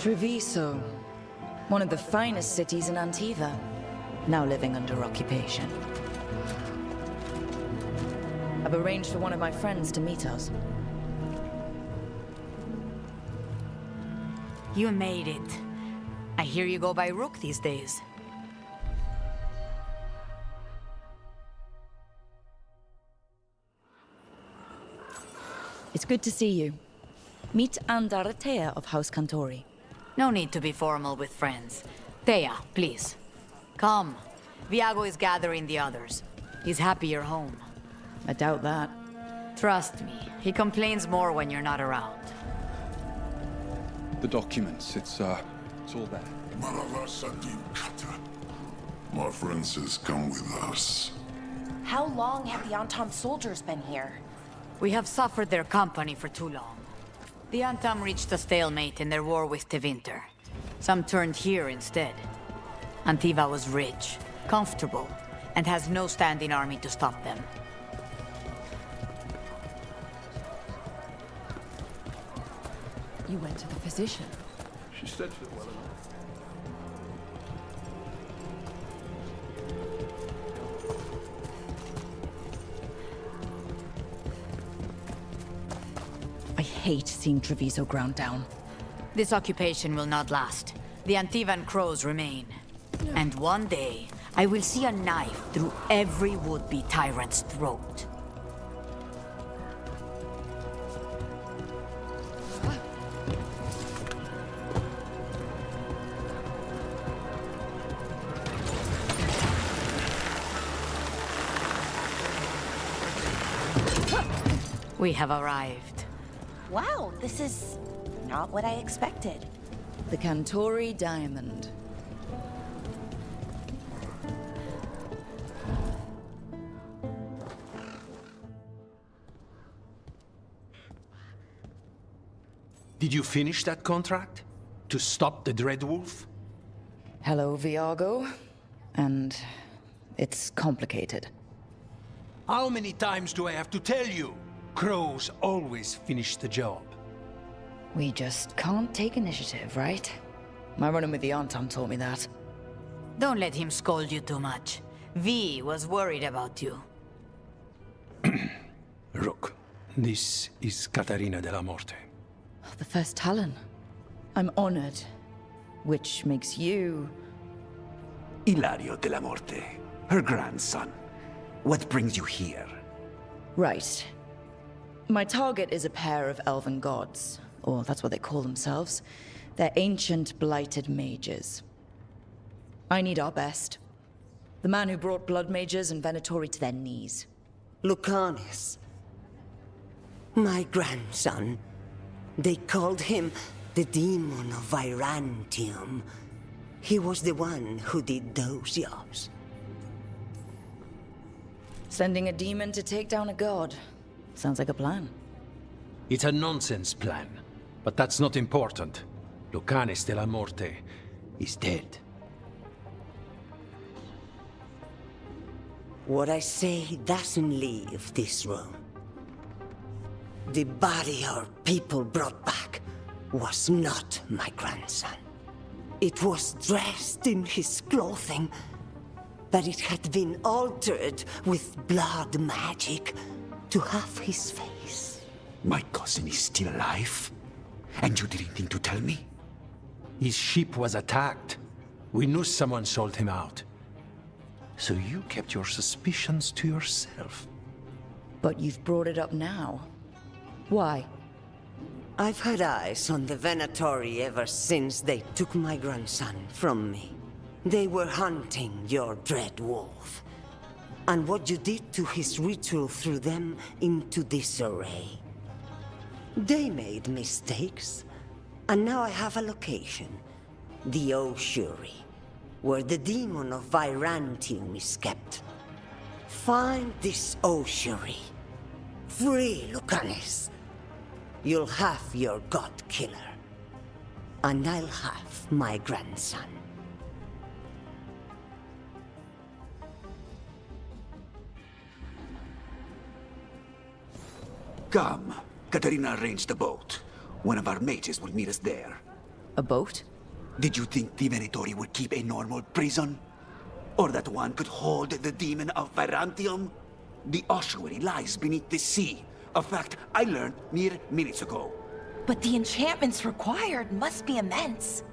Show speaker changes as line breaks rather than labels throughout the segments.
Treviso, one of the finest cities in Antiva, now living under occupation. I've arranged for one of my friends to meet us.
You made it. I hear you go by Rook these days.
It's good to see you. Meet Andaratea of House Cantori.
No need to be formal with friends. Thea, please. Come. Viago is gathering the others. He's happy you're home.
I doubt that.
Trust me, he complains more when you're not around.
The documents, it's all there.
My friend says come with us.
How long have the Antam soldiers been here?
We have suffered their company for too long. The Antam reached a stalemate in their war with Tevinter. Some turned here instead. Antiva was rich, comfortable, and has no standing army to stop them.
You went to the physician.
She said it well enough.
I hate seeing Treviso ground down.
This occupation will not last. The Antivan crows remain. And one day, I will see a knife through every would-be tyrant's throat. We have arrived.
Wow, this is not what I expected.
The Cantori Diamond.
Did you finish that contract? To stop the Dreadwolf?
Hello, Viago. And it's complicated.
How many times do I have to tell you? Crows always finish the job.
We just can't take initiative, right? My run-in with the Antam taught me that.
Don't let him scold you too much. V was worried about you.
Rook, this is Catarina della Morte.
The first Talon. I'm honored. Which makes you...
Ilario della Morte, her grandson. What brings you here?
Right. My target is a pair of elven gods, or that's what they call themselves. They're ancient, blighted mages. I need our best. The man who brought blood mages and Venatori to their knees.
Lucanis. My grandson. They called him the Demon of Virantium. He was the one who did those jobs.
Sending a demon to take down a god. Sounds like a plan.
It's a nonsense plan, but that's not important. Lucanis della Morte is dead.
What I say doesn't leave this room. The body our people brought back was not my grandson. It was dressed in his clothing, but it had been altered with blood magic to have his face.
My cousin is still alive? And you didn't think to tell me?
His ship was attacked. We knew someone sold him out. So you kept your suspicions to yourself.
But you've brought it up now. Why?
I've had eyes on the Venatori ever since they took my grandson from me. They were hunting your dread wolf. And what you did to his ritual threw them into disarray. They made mistakes, and now I have a location. The Ossuary, where the demon of Virantium is kept. Find this Ossuary. Free Lucanis. You'll have your god killer. And I'll have my grandson.
Come. Katarina arranged the boat. One of our mages will meet us there.
A boat?
Did you think the Venatori would keep a normal prison? Or that one could hold the demon of Virantium? The ossuary lies beneath the sea. A fact I learned mere minutes ago.
But the enchantments required must be immense.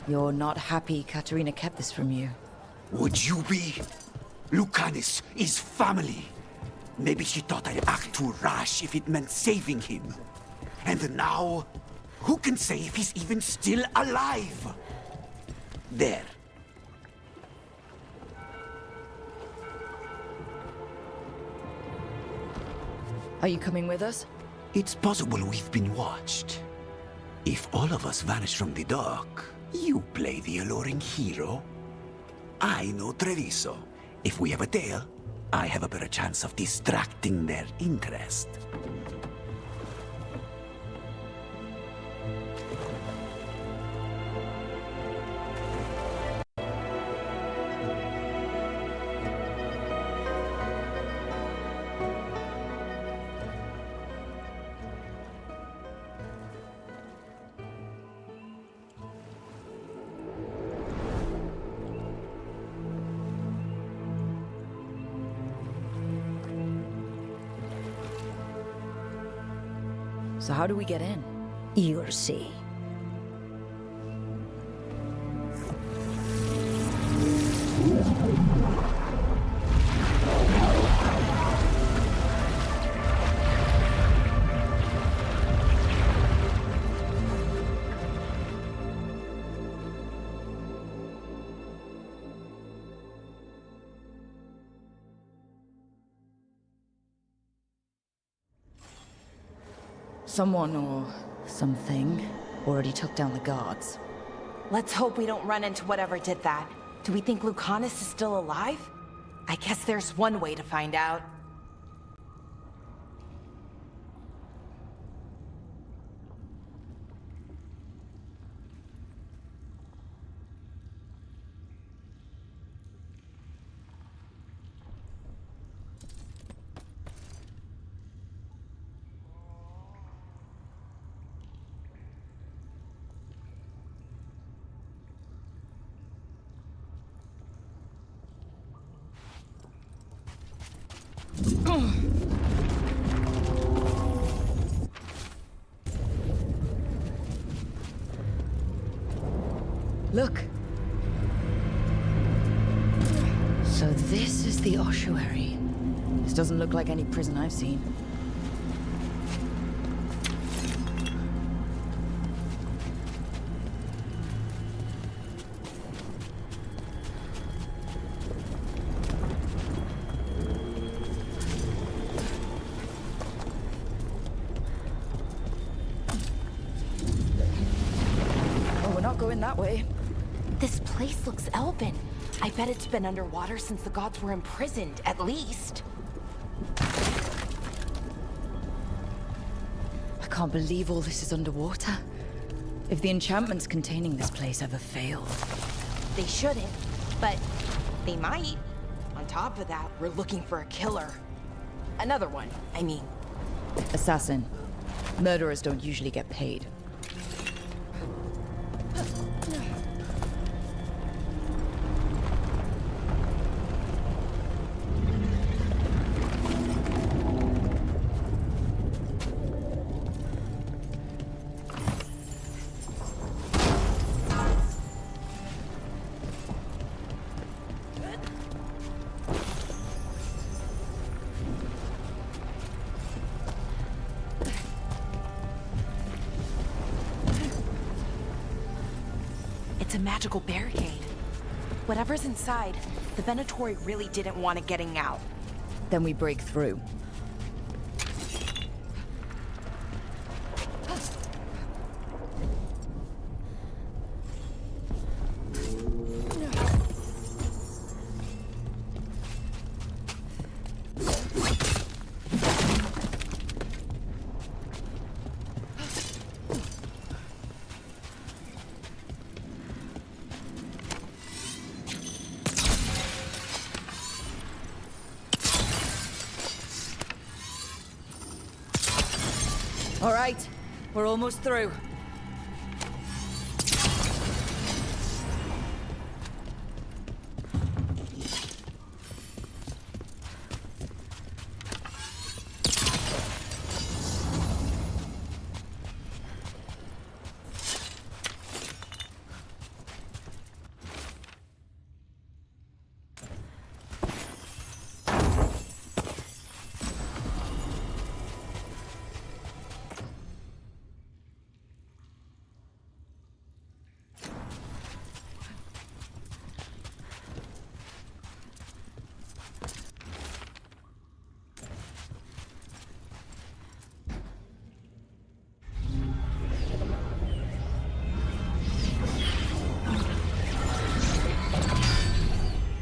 You're not happy Katerina kept this from you.
Would you be? Lucanus is family. Maybe she thought I'd act too rash if it meant saving him. And now, who can say if he's even still alive? There.
Are you coming with us?
It's possible we've been watched. If all of us vanish from the dock, you play the alluring hero. I know Treviso. If we have a tail, I have a better chance of distracting their interest.
So how do we get in?
You'll see.
Someone or something already took down the guards.
Let's hope we don't run into whatever did that. Do we think Lucanus is still alive? I guess there's one way to find out.
Look. So this is the ossuary. This doesn't look like any prison I've seen. Oh, we're not going that way.
This place looks elven. I bet it's been underwater since the gods were imprisoned, at least.
I can't believe all this is underwater. If the enchantments containing this place ever failed.
They shouldn't, but they might. On top of that, we're looking for a killer. Another one, I mean.
Assassin. Murderers don't usually get paid.
It's a magical barricade. Whatever's inside, the Venatori really didn't want it getting out.
Then we break through. All right, we're almost through.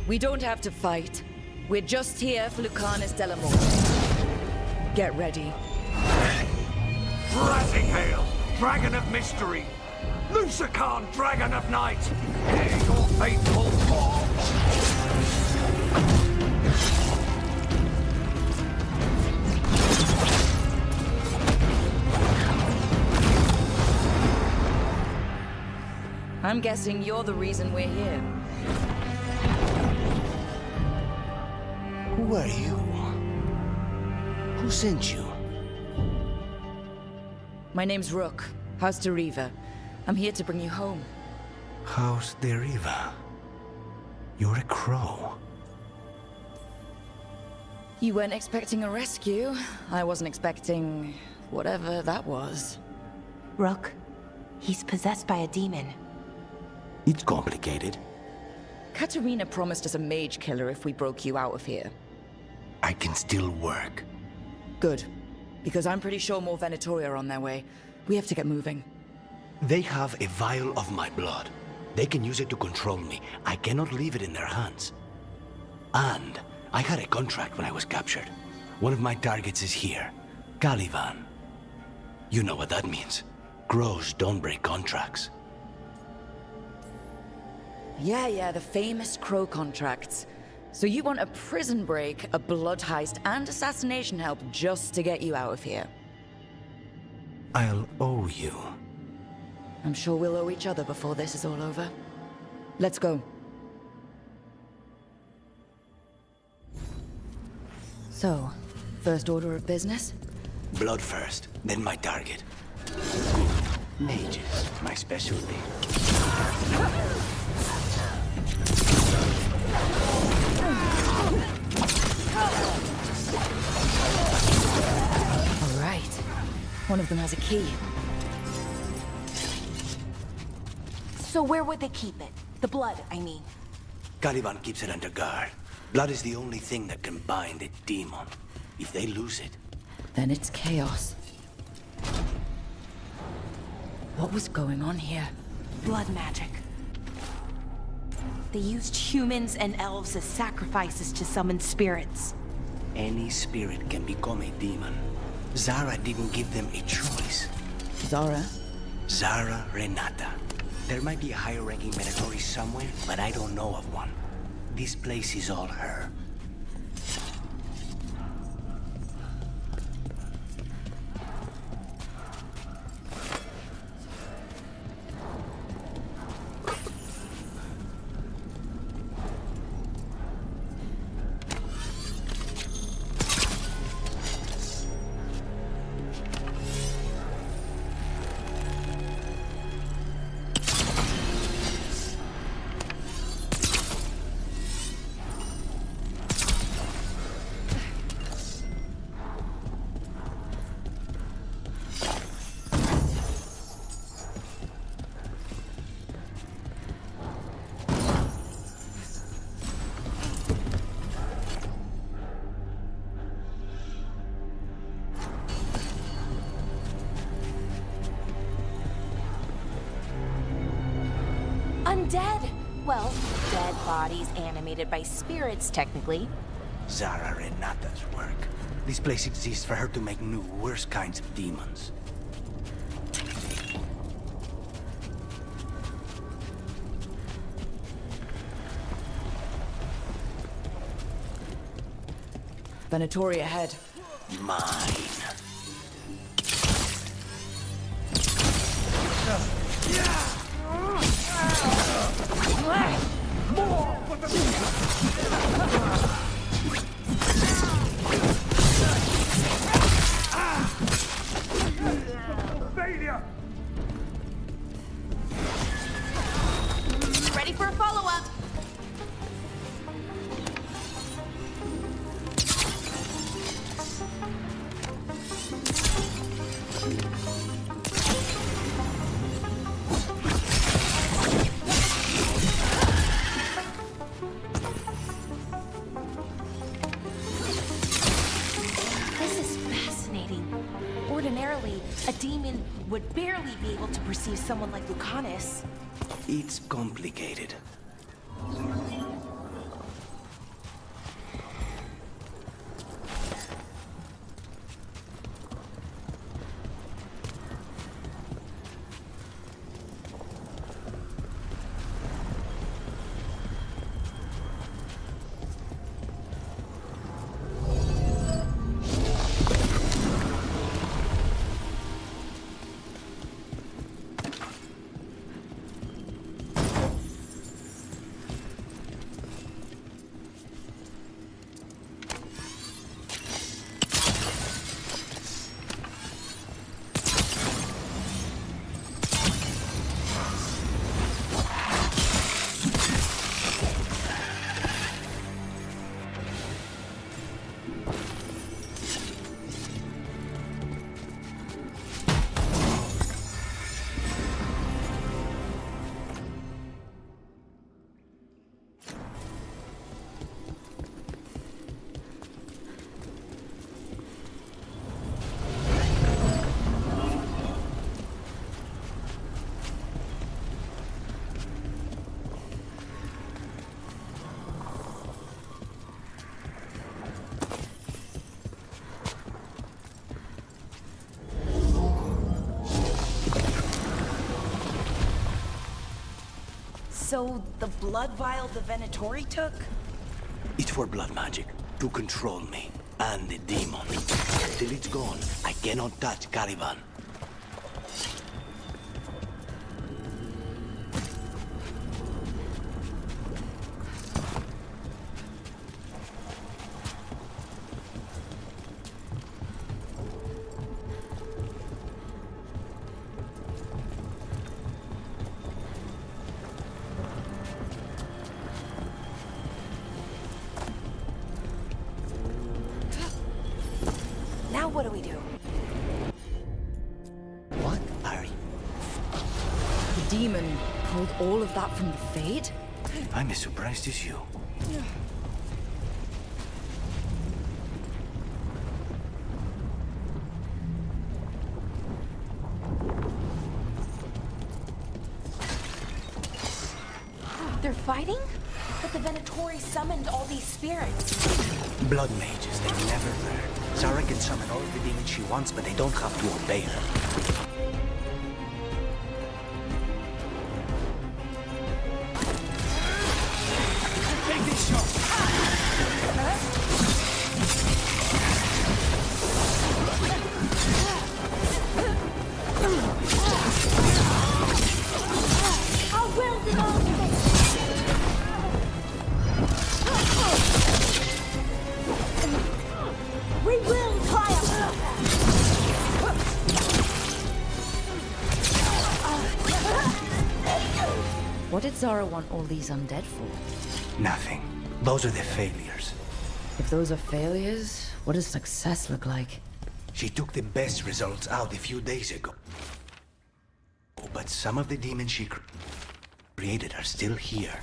We don't have to fight. We're just here for Lucanus Delamore. Get ready.
Rising Hail, Dragon of Mystery! Lucican, Dragon of Night! Hear your faithful call!
I'm guessing you're the reason we're here.
Who are you? Who sent you?
My name's Rook, House Deriva. I'm here to bring you home.
House Deriva. You're a crow.
You weren't expecting a rescue. I wasn't expecting whatever that was.
Rook, he's possessed by a demon.
It's complicated.
Katerina promised us a mage killer if we broke you out of here.
I can still work.
Good. because I'm pretty sure more Venatori are on their way. We have to get moving.
They have a vial of my blood. They can use it to control me. I cannot leave it in their hands. And I had a contract when I was captured. One of my targets is here, Caliban. You know what that means. Crows don't break contracts.
Yeah, the famous Crow contracts. So you want a prison break, a blood heist, and assassination help just to get you out of here?
I'll owe you.
I'm sure we'll owe each other before this is all over. Let's go. So, first order of business?
Blood first, then my target. Mages, my specialty.
All right. One of them has a key.
So where would they keep it? The blood, I mean.
Caliban keeps it under guard. Blood is the only thing that can bind a demon. If they lose it...
Then it's chaos. What was going on here?
Blood magic. They used humans and elves as sacrifices to summon spirits.
Any spirit can become a demon. Zara didn't give them a choice.
Zara?
Zara Renata. There might be a higher-ranking Venatori somewhere, but I don't know of one. This place is all her.
Undead? Well, dead bodies animated by spirits, technically.
Zara Renata's work. This place exists for her to make new, worse kinds of demons.
Venatori ahead.
Mine.
Failure!
Ready for a follow-up? This is fascinating. Ordinarily, a demon would barely be able to perceive someone like Lucanus.
It's complicated.
So, the blood vial the Venatori took?
It's for blood magic, to control me, and the demon. Till it's gone, I cannot touch Caliban.
Now what do we do?
What are you?
The demon pulled all of that from the Fade?
I'm as surprised as you.
They're fighting? But the Venatori summoned all these spirits.
Blood mages, they never learn. Zara can summon all the demons she wants, but they don't have to obey her. Take this shot!
How will did all We will triumph!
What did Zara want all these undead for?
Nothing. Those are the failures.
If those are failures, what does success look like?
She took the best results out a few days ago. But some of the demons she created are still here.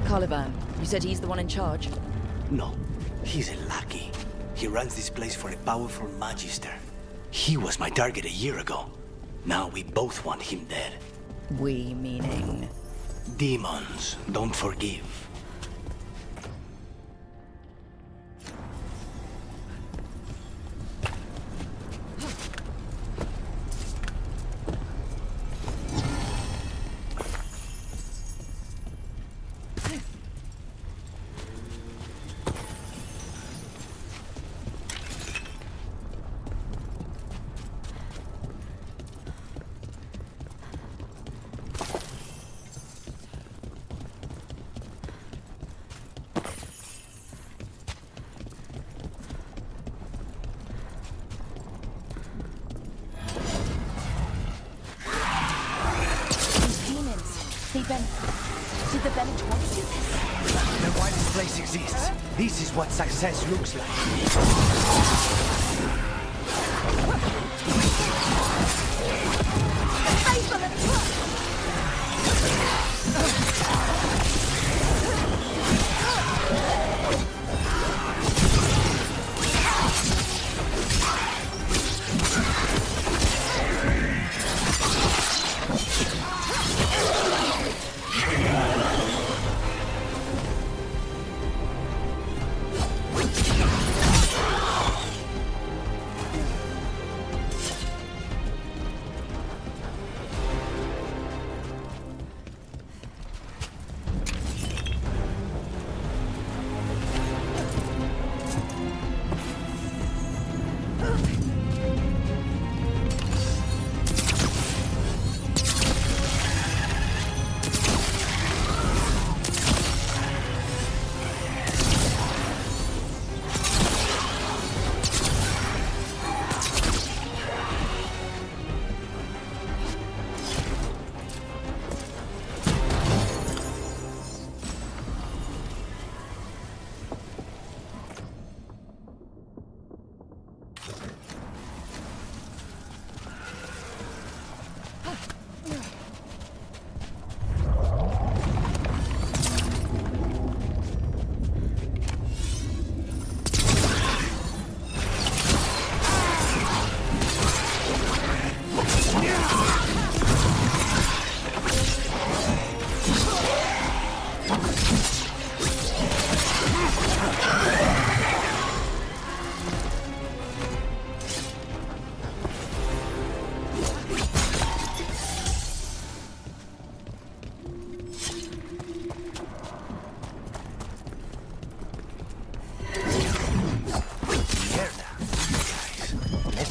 Caliban, you said he's the one in charge?
No, he's a lackey. He runs this place for a powerful magister. He was my target a year ago. Now we both want him dead.
We meaning...
Demons don't forgive.
Did the Venatori do this?
Then why this place exists? This is what success looks like.
Faithful and true!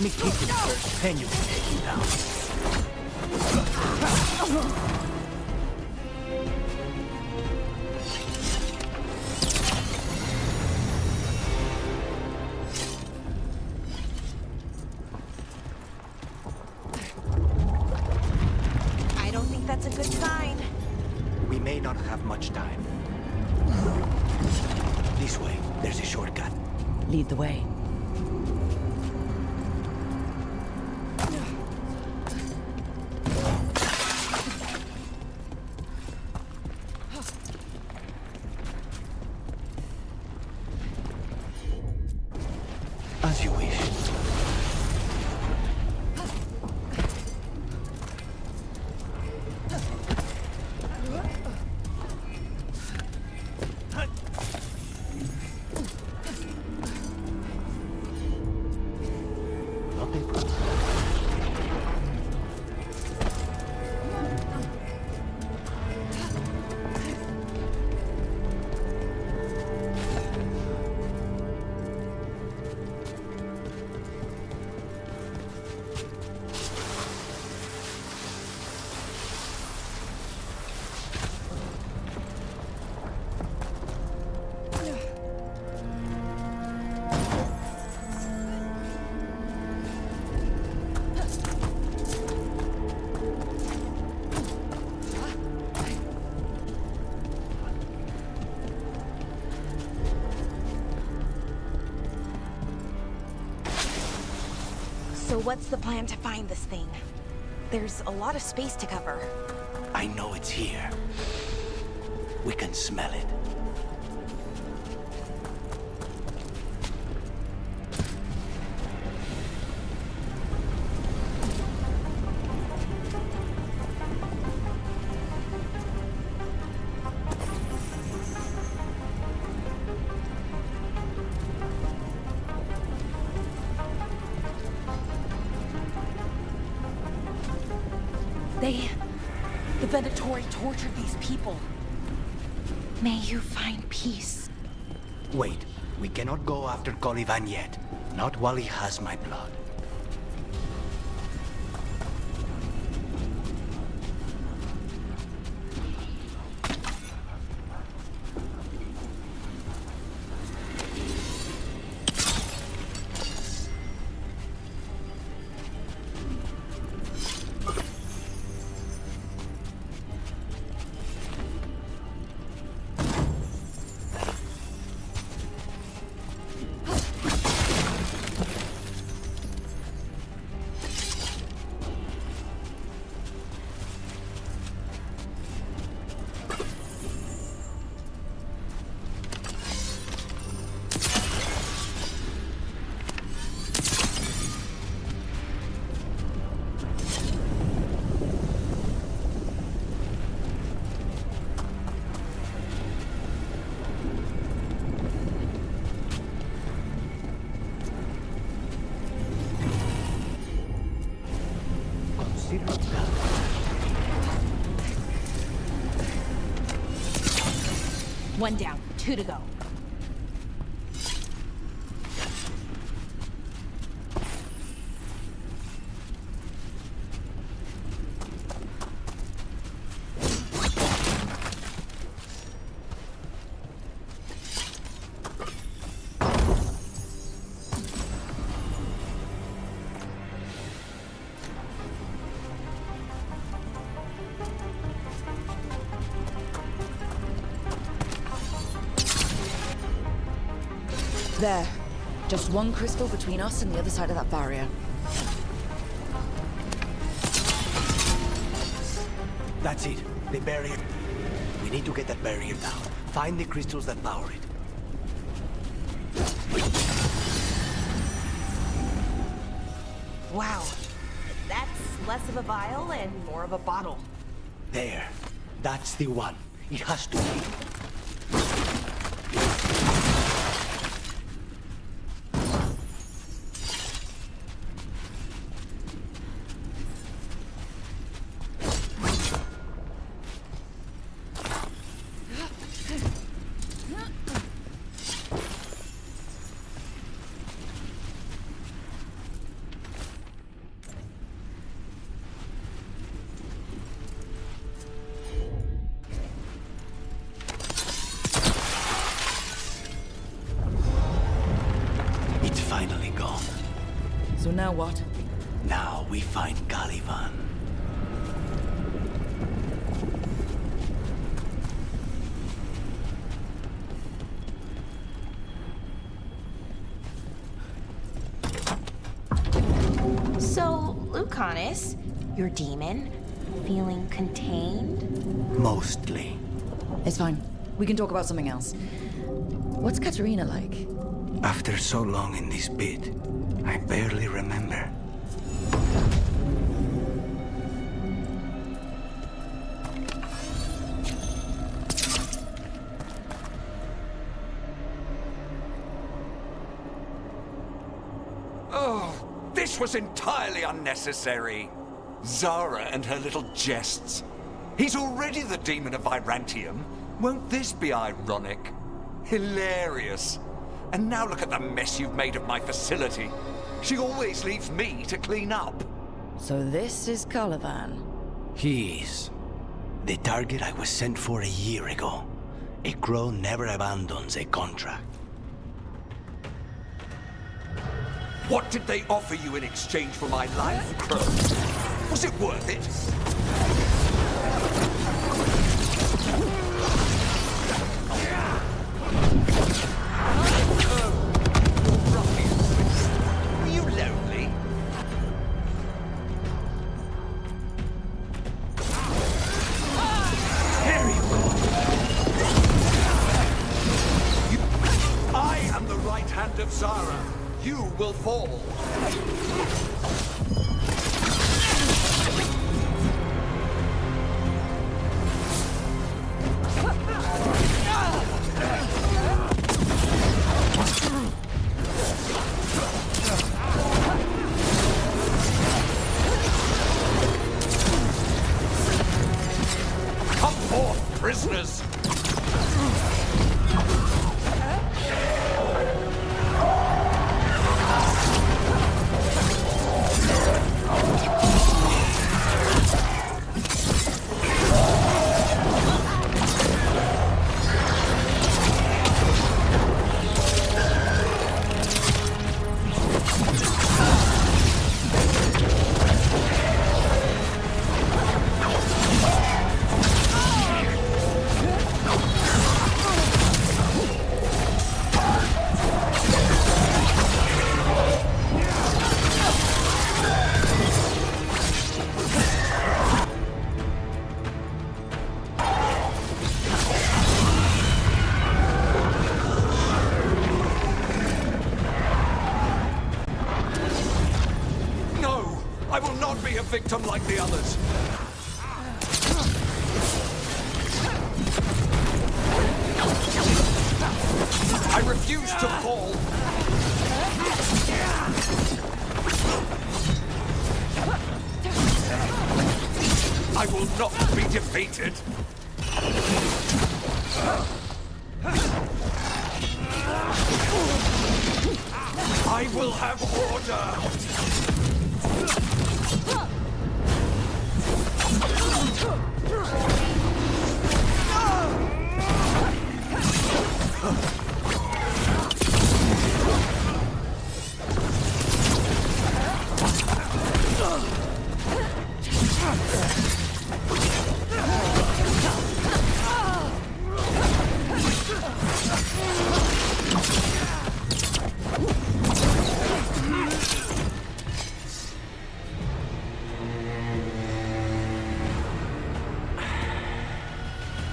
me kick him first, then you can take him down.
I don't think that's a good sign.
We may not have much time. This way, there's a shortcut.
Lead the way.
As you wish.
So what's the plan to find this thing? There's a lot of space to cover.
I know it's here. We can smell it.
The Venatori tortured these people. May you find peace.
Wait, we cannot go after Colivan yet. Not while he has my blood.
One down, 2 to go.
There. Just one crystal between us and the other side of that barrier.
That's it. The barrier. We need to get that barrier down. Find the crystals that power it.
Wow. That's less of a vial and more of a bottle.
There. That's the one. It has to be.
So now what?
Now we find Caliban.
So, Lucanus, your demon, feeling contained?
Mostly.
It's fine. We can talk about something else. What's Katerina like?
After so long in this pit, I barely remember.
Oh, this was entirely unnecessary. Zara and her little jests. He's already the demon of Virantium. Won't this be ironic? Hilarious. And now look at the mess you've made of my facility. She always leaves me to clean up.
So this is Caliban.
He is. The target I was sent for a year ago. A crow never abandons a contract.
What did they offer you in exchange for my life, Crow? Was it worth it? Were you lonely? Here you go. I am the right hand of Zara. You will fall. Come forth, prisoners! I will not be a victim like the others. I refuse to fall. I will not be defeated. I will have order.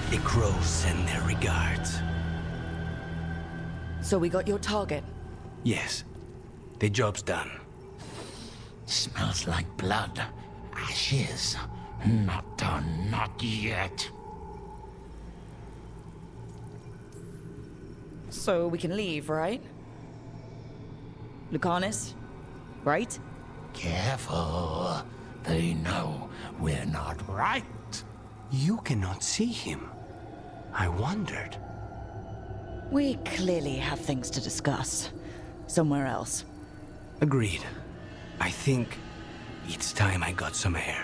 The crows send their regards.
So we got your target.
Yes. The job's done.
Smells like blood. Ashes. Not done, not yet.
So we can leave, right? Lucanus, right?
Careful. They know we're not right.
You cannot see him. I wondered.
We clearly have things to discuss. Somewhere else.
Agreed. I think it's time I got some air.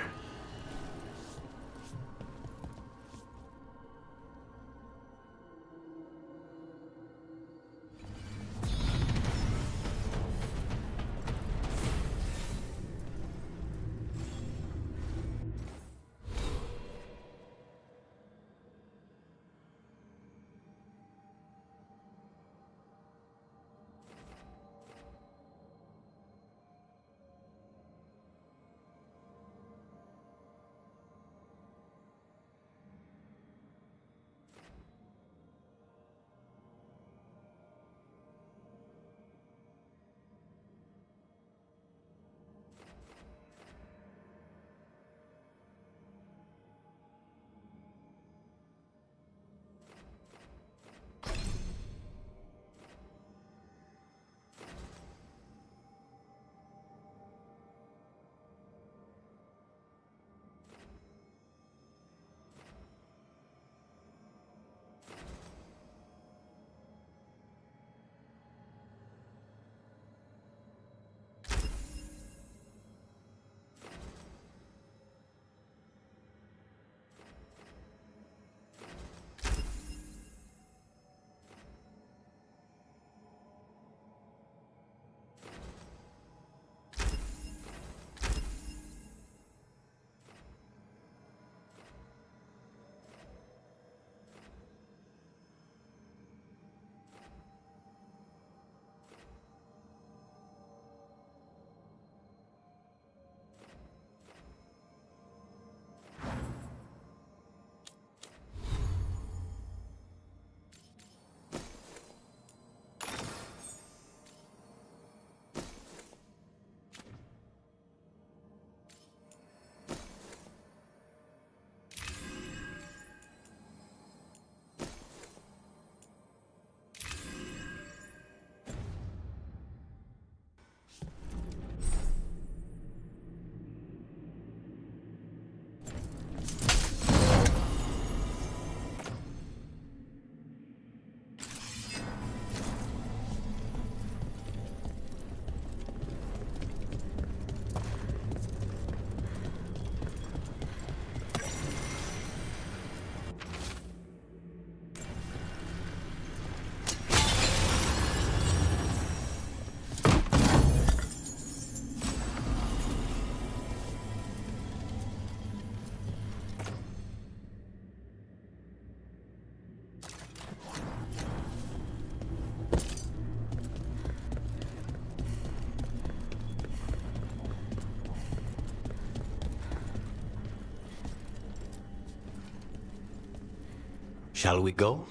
Shall we go?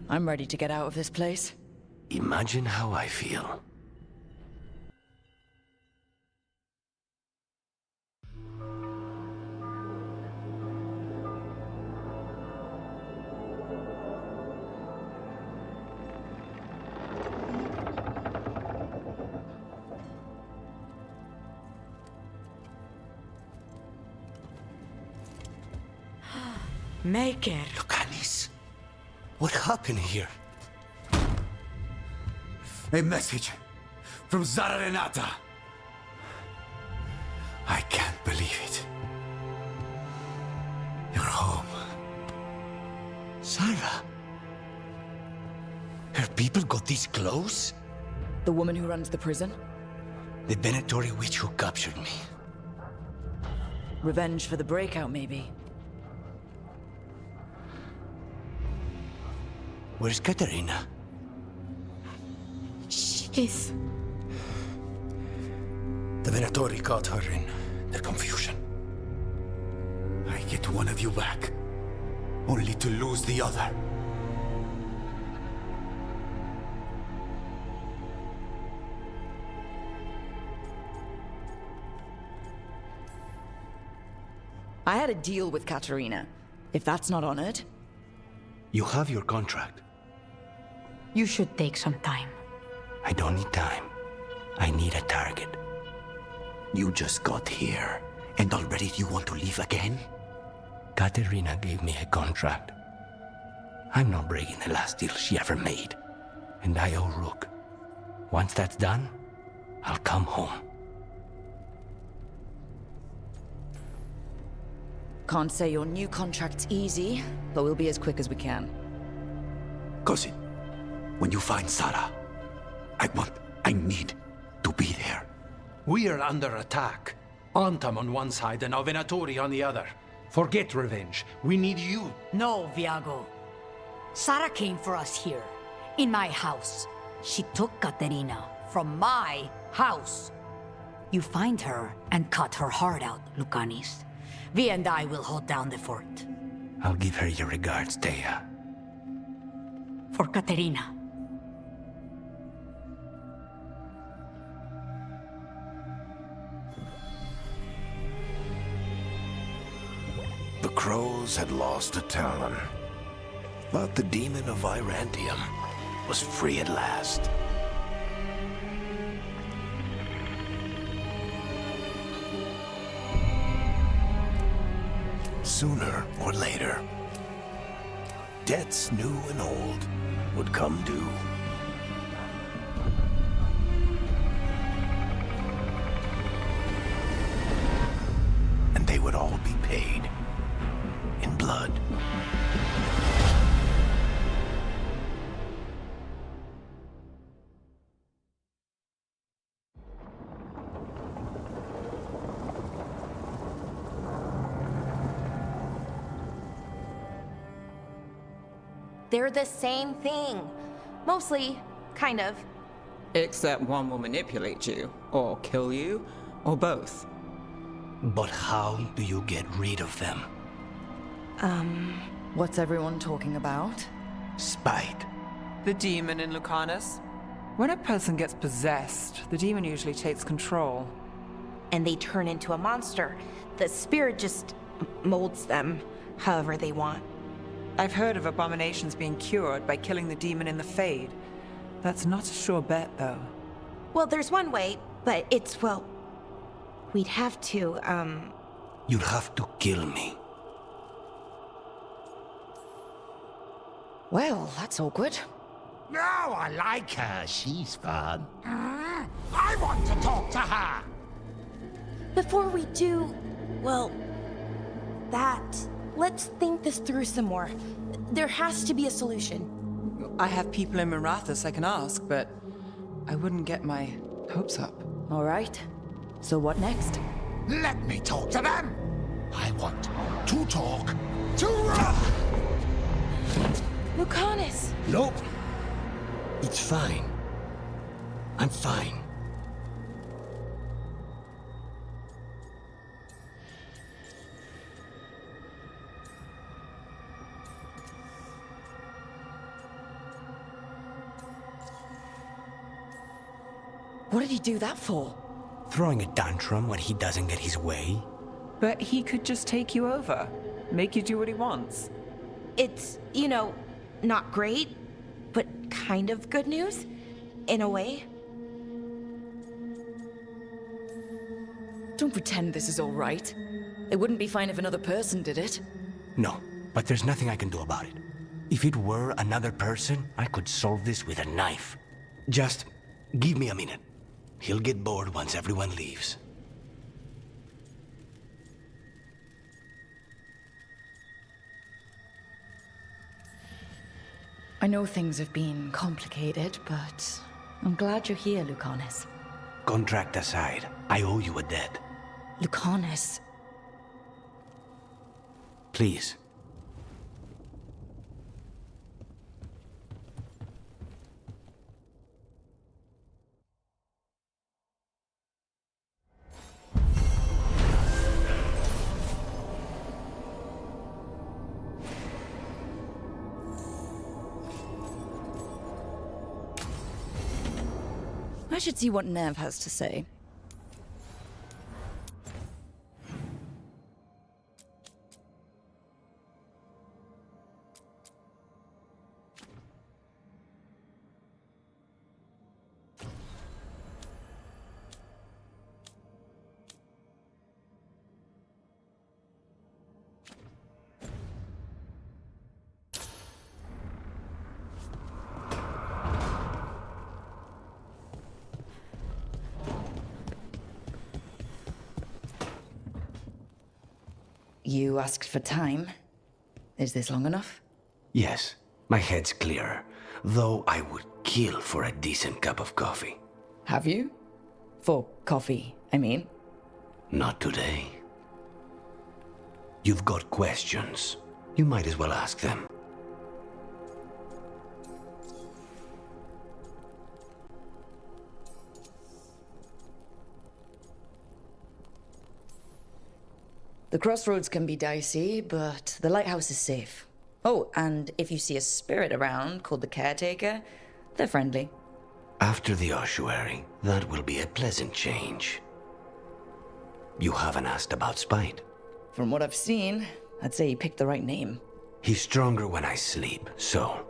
I'm ready to get out of this place.
Imagine how I feel.
Maker.
Lucanis, what happened here? A message from Zara Renata. I can't believe it. You're home. Zara? Her people got this close?
The woman who runs the prison?
The Venatori witch who captured me.
Revenge for the breakout, maybe.
Where's Katerina?
She's...
The Venatori caught her in their confusion. I get one of you back, only to lose the other.
I had a deal with Katerina. If that's not honored...
You have your contract.
You should take some time.
I don't need time. I need a target. You just got here, and already you want to leave again? Katerina gave me a contract. I'm not breaking the last deal she ever made. And I owe Rook. Once that's done, I'll come home.
Can't say your new contract's easy, but we'll be as quick as we can.
Cousin, when you find Sarah, I need to be there.
We are under attack. Antam on one side and our Venatori on the other. Forget revenge. We need you.
No, Viago. Sarah came for us here, in my house. She took Katerina from my house. You find her and cut her heart out, Lucanis. Vi and I will hold down the fort.
I'll give her your regards, Dea.
For Katerina.
The crows had lost a talon, but the demon of Irantium was free at last. Sooner or later, debts new and old would come due. And they would all be paid in blood.
They're the same thing. Mostly, kind of.
Except one will manipulate you, or kill you, or both.
But how do you get rid of them?
What's everyone talking about?
Spite.
The demon in Lucanus? When a person gets possessed, the demon usually takes control.
And they turn into a monster. The spirit just molds them however they want.
I've heard of abominations being cured by killing the demon in the Fade. That's not a sure bet, though.
Well, there's one way, but it's, well... We'd have to,
You'd have to kill me.
Well, that's awkward.
No, I like her. She's fun. I want to talk to her.
Before we do, well, that... Let's think this through some more. There has to be a solution.
I have people in Marathas I can ask, but I wouldn't get my hopes up.
All right. So what next?
Let me talk to them. I want to talk to
Lucanus!
Nope. It's fine. I'm fine.
What did he do that for?
Throwing a tantrum when he doesn't get his way?
But he could just take you over, make you do what he wants.
It's, not great, but kind of good news, in a way.
Don't pretend this is all right. It wouldn't be fine if another person did it.
No, but there's nothing I can do about it. If it were another person, I could solve this with a knife. Just give me a minute. He'll get bored once everyone leaves.
I know things have been complicated, but I'm glad you're here, Lucanus.
Contract aside, I owe you a debt.
Lucanus.
Please.
I should see what Nev has to say. You asked for time. Is this long enough?
Yes, my head's clearer, though I would kill for a decent cup of coffee.
Have you? For coffee, I mean.
Not today. You've got questions. You might as well ask them.
The crossroads can be dicey, but the lighthouse is safe. Oh, and if you see a spirit around called the Caretaker, they're friendly.
After the ossuary, that will be a pleasant change. You haven't asked about Spite.
From what I've seen, I'd say you picked the right name.
He's stronger when I sleep, so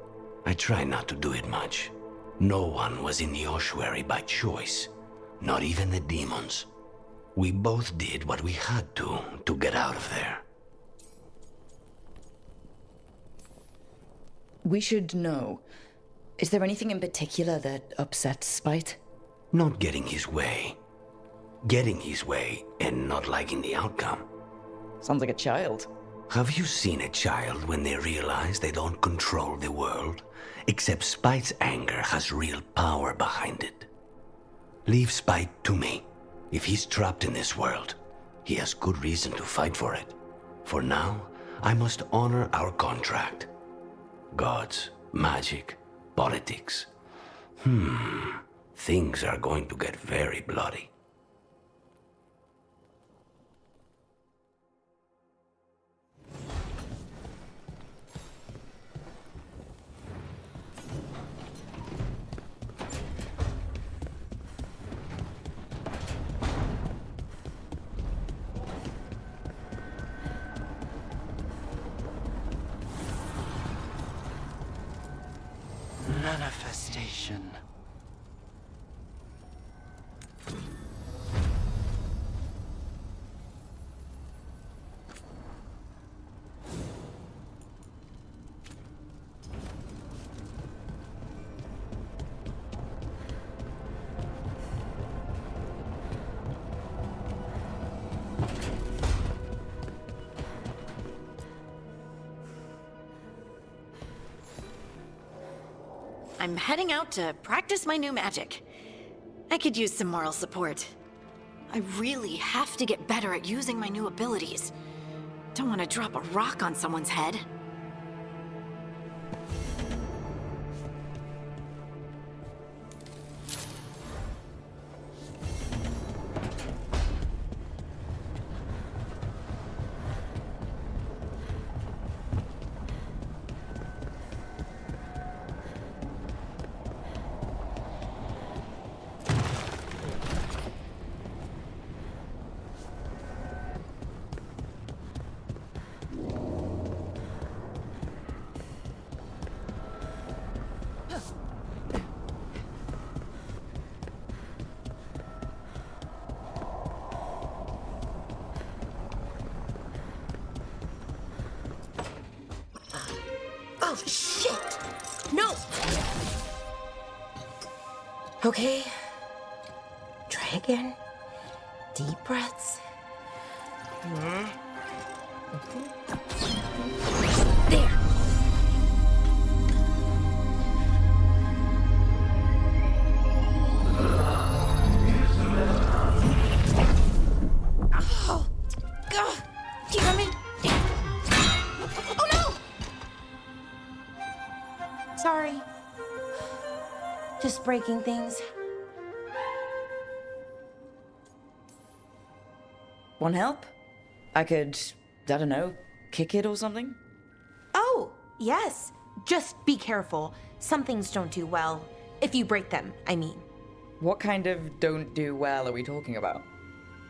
I try not to do it much. No one was in the ossuary by choice, not even the demons. We both did what we had to get out of there.
We should know. Is there anything in particular that upsets Spite?
Not getting his way. Getting his way and not liking the outcome.
Sounds like a child.
Have you seen a child when they realize they don't control the world? Except Spite's anger has real power behind it. Leave Spite to me. If he's trapped in this world, he has good reason to fight for it. For now, I must honor our contract. Gods, magic, politics. Things are going to get very bloody.
Manifestation.
I'm heading out to practice my new magic. I could use some moral support. I really have to get better at using my new abilities. Don't want to drop a rock on someone's head.
Oh, shit! No! Okay. Try again. Deep breaths. There. Oh, God. Damn it. Oh, no! Sorry. Just breaking things.
Want help? I could, I don't know, kick it or something?
Oh, yes. Just be careful. Some things don't do well. If you break them, I mean.
What kind of don't do well are we talking about?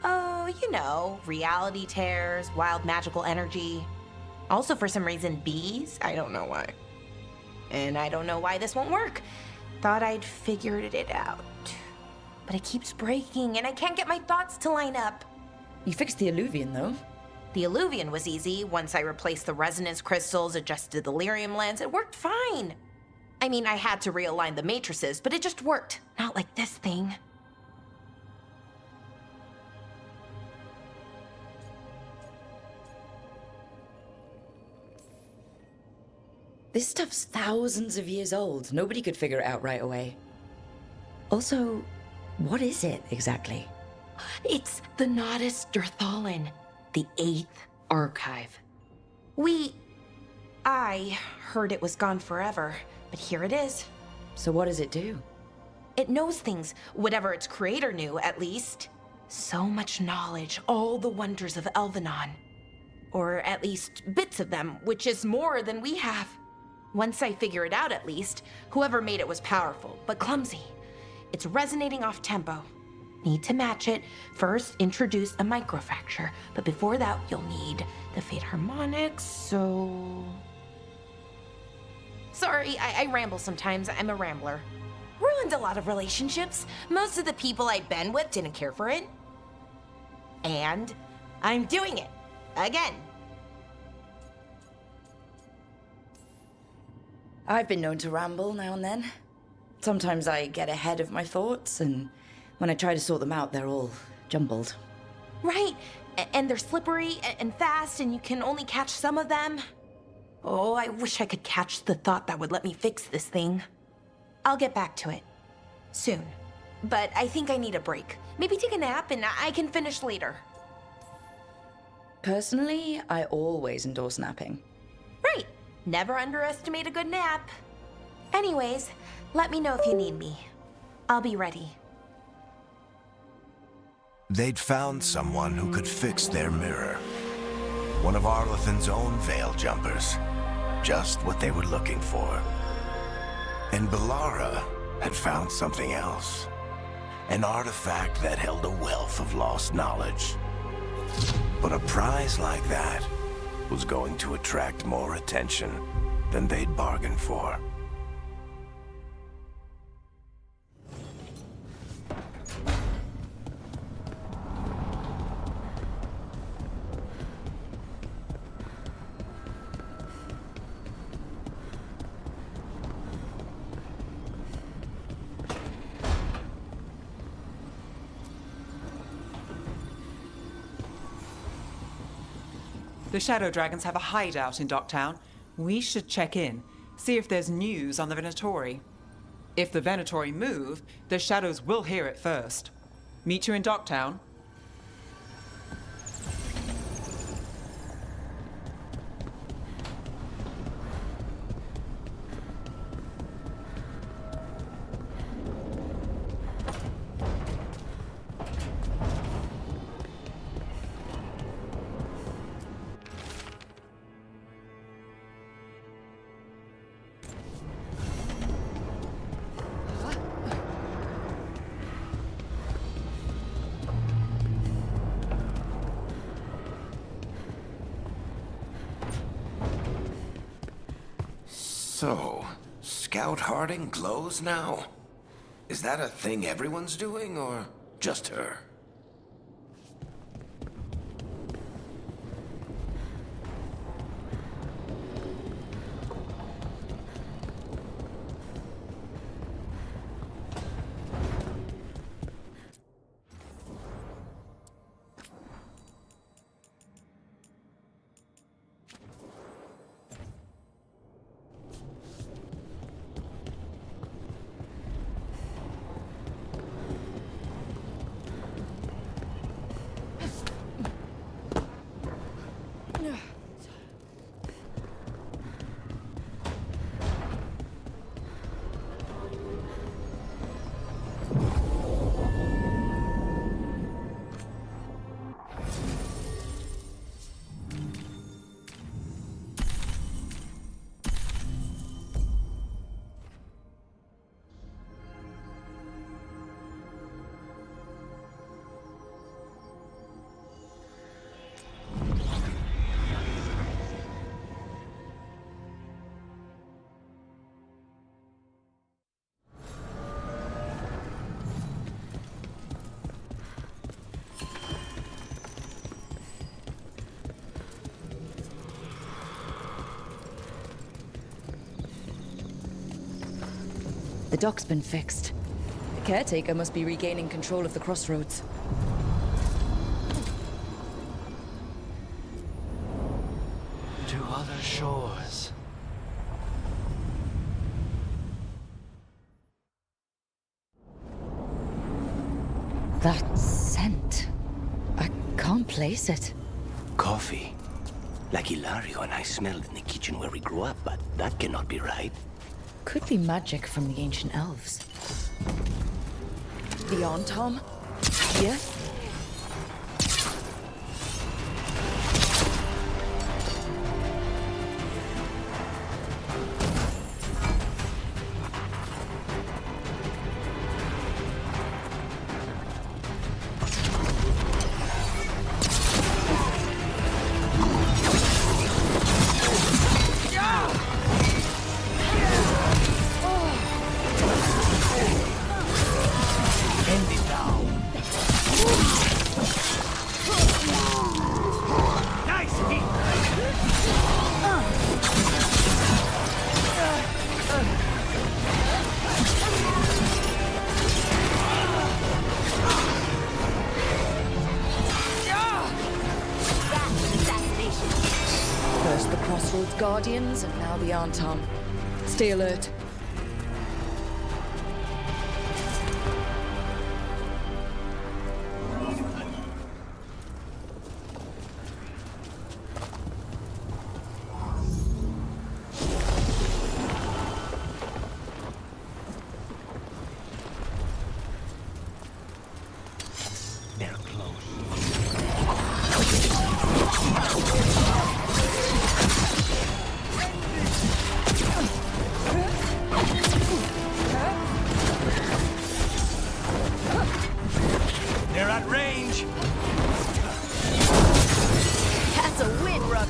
Oh, you know, reality tears, wild magical energy. Also, for some reason, bees. I don't know why. And I don't know why this won't work. Thought I'd figured it out. But it keeps breaking, and I can't get my thoughts to line up.
You fixed the Illuvian, though.
The Illuvian was easy. Once I replaced the resonance crystals, adjusted the lyrium lens, it worked fine. I mean, I had to realign the matrices, but it just worked. Not like this thing.
This stuff's thousands of years old. Nobody could figure it out right away. Also, what is it exactly?
It's the Nodus Dirthalin, the 8th archive. I heard it was gone forever, but here it is.
So what does it do?
It knows things, whatever its creator knew, at least. So much knowledge, all the wonders of Elvenon. Or at least bits of them, which is more than we have. Once I figure it out, at least, whoever made it was powerful, but clumsy. It's resonating off tempo. Need to match it. First, introduce a microfracture, but before that, you'll need the Fate harmonics, so... Sorry, I ramble sometimes. I'm a rambler. Ruined a lot of relationships. Most of the people I'd been with didn't care for it. And I'm doing it. Again.
I've been known to ramble now and then. Sometimes I get ahead of my thoughts, and when I try to sort them out, they're all jumbled.
Right, and they're slippery and fast, and you can only catch some of them. Oh, I wish I could catch the thought that would let me fix this thing. I'll get back to it. Soon. But I think I need a break. Maybe take a nap and I can finish later.
Personally, I always endorse napping.
Right. Never underestimate a good nap. Anyways, let me know if you need me. I'll be ready.
They'd found someone who could fix their mirror. One of Arlethan's own Veil Jumpers. Just what they were looking for. And Bellara had found something else. An artifact that held a wealth of lost knowledge. But a prize like that was going to attract more attention than they'd bargained for.
The Shadow Dragons have a hideout in Docktown. We should check in, see if there's news on the Venatori. If the Venatori move, the Shadows will hear it first. Meet you in Docktown.
So, Scout Harding glows now? Is that a thing everyone's doing, or just her?
The dock's been fixed. The caretaker must be regaining control of the crossroads.
To other shores.
That scent. I can't place it.
Coffee. Like Hilario and I smelled in the kitchen where we grew up, but that cannot be right.
Could be magic from the ancient elves. Beyond Tom? Here? First the Crossroads Guardians, and now the Antam. Stay alert.
They're close.
They're at range!
That's a win, Rook!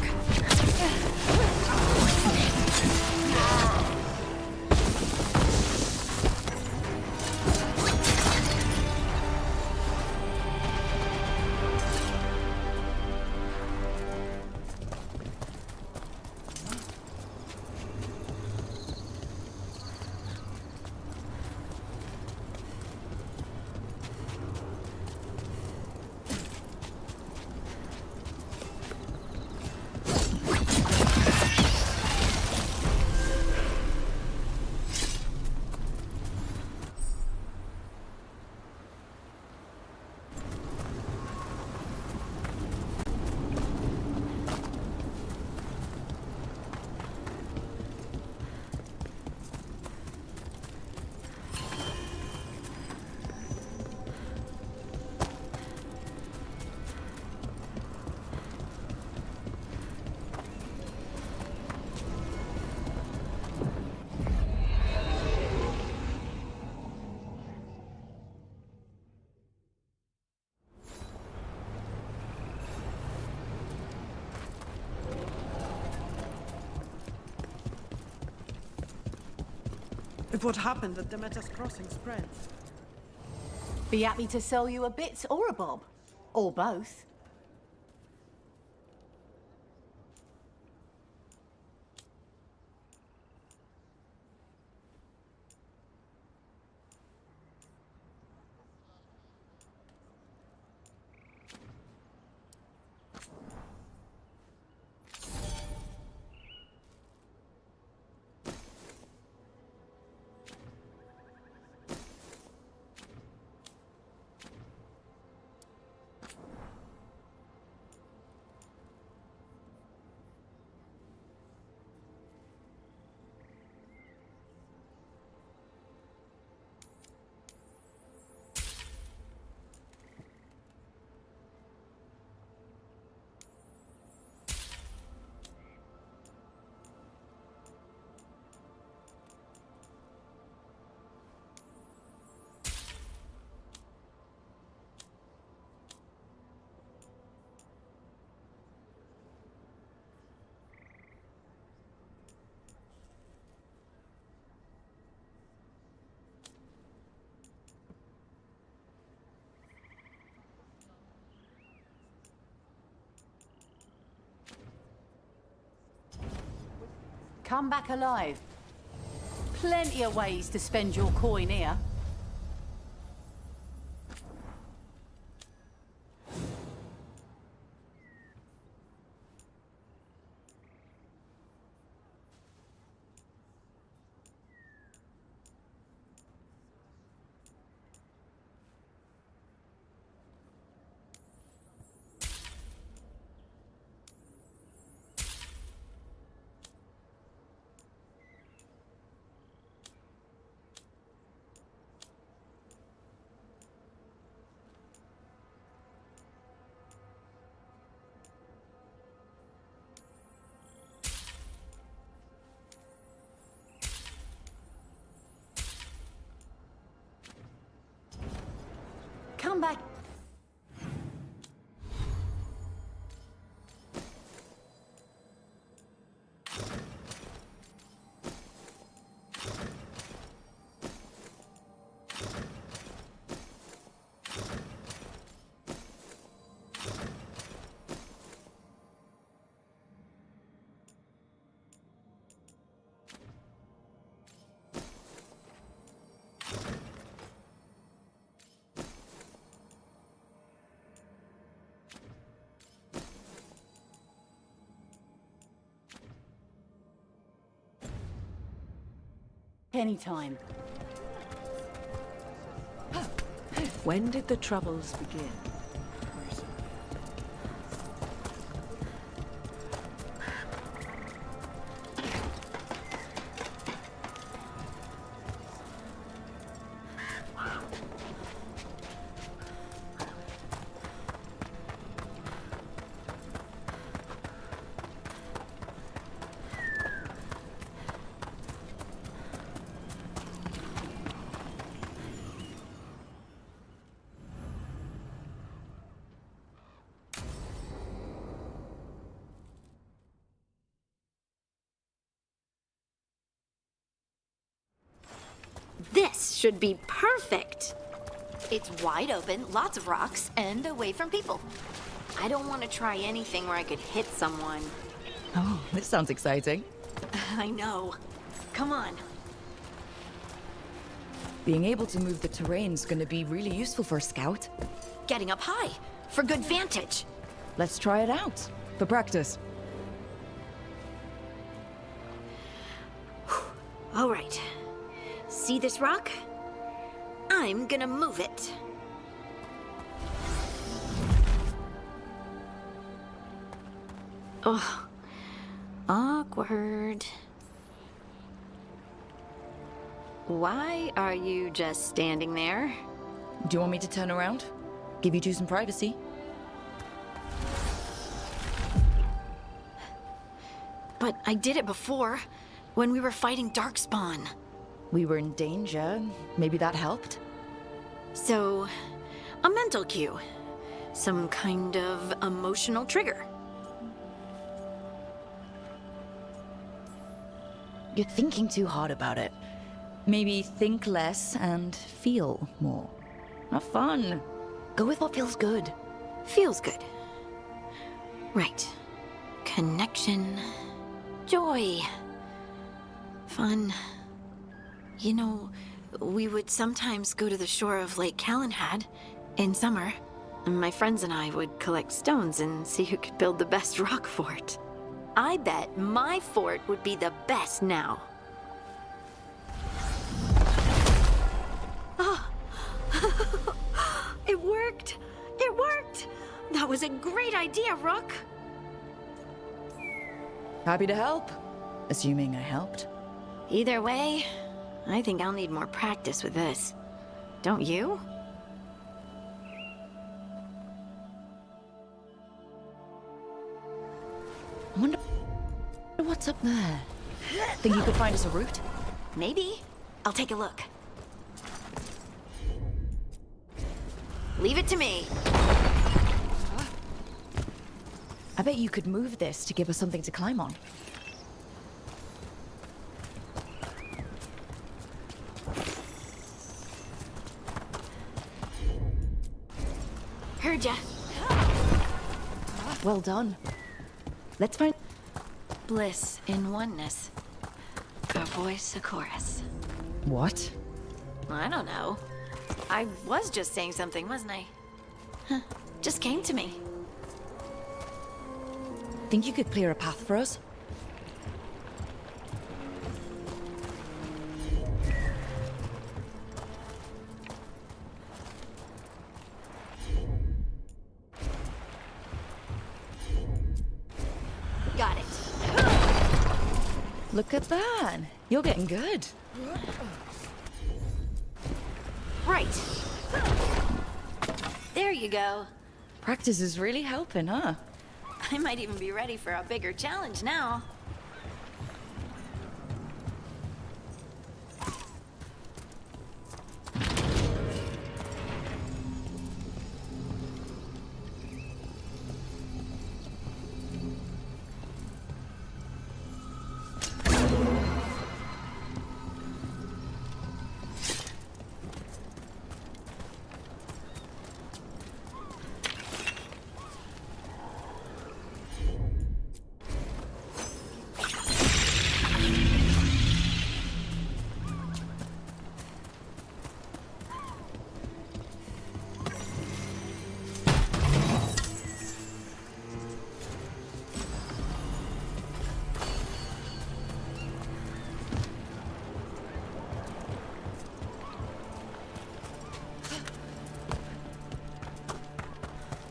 If what happened at Demeter's Crossing spreads.
Be happy to sell you a bit or a bob. Or both. Come back alive.
Plenty of ways to spend your coin here. Come back. Anytime.
When did the troubles begin?
This should be perfect. It's wide open, lots of rocks, and away from people. I don't want to try anything where I could hit someone.
Oh, this sounds exciting.
I know. Come on.
Being able to move the terrain's gonna be really useful for a scout.
Getting up high, for good vantage.
Let's try it out, for practice.
All right. See this rock? I'm gonna move it. Oh, awkward. Why are you just standing there?
Do you want me to turn around? Give you two some privacy?
But I did it before, when we were fighting Darkspawn.
We were in danger. Maybe that helped?
So, a mental cue. Some kind of emotional trigger.
You're thinking too hard about it. Maybe think less and feel more. Have fun. Go with what feels good.
Feels good. Right. Connection. Joy. Fun. You know, we would sometimes go to the shore of Lake Calenhad in summer. My friends and I would collect stones and see who could build the best rock fort. I bet my fort would be the best now. Oh. It worked! It worked! That was a great idea, Rook!
Happy to help. Assuming I helped.
Either way, I think I'll need more practice with this. Don't you?
I wonder what's up there. Think you could find us a route?
Maybe. I'll take a look. Leave it to me.
I bet you could move this to give us something to climb on.
Heard ya.
Well done. Let's find
bliss in oneness. A voice, a chorus.
What?
I don't know. I was just saying something, wasn't I? Huh. Just came to me.
Think you could clear a path for us?
Got it.
Look at that. You're getting good.
Right. There you go.
Practice is really helping, huh?
I might even be ready for a bigger challenge now.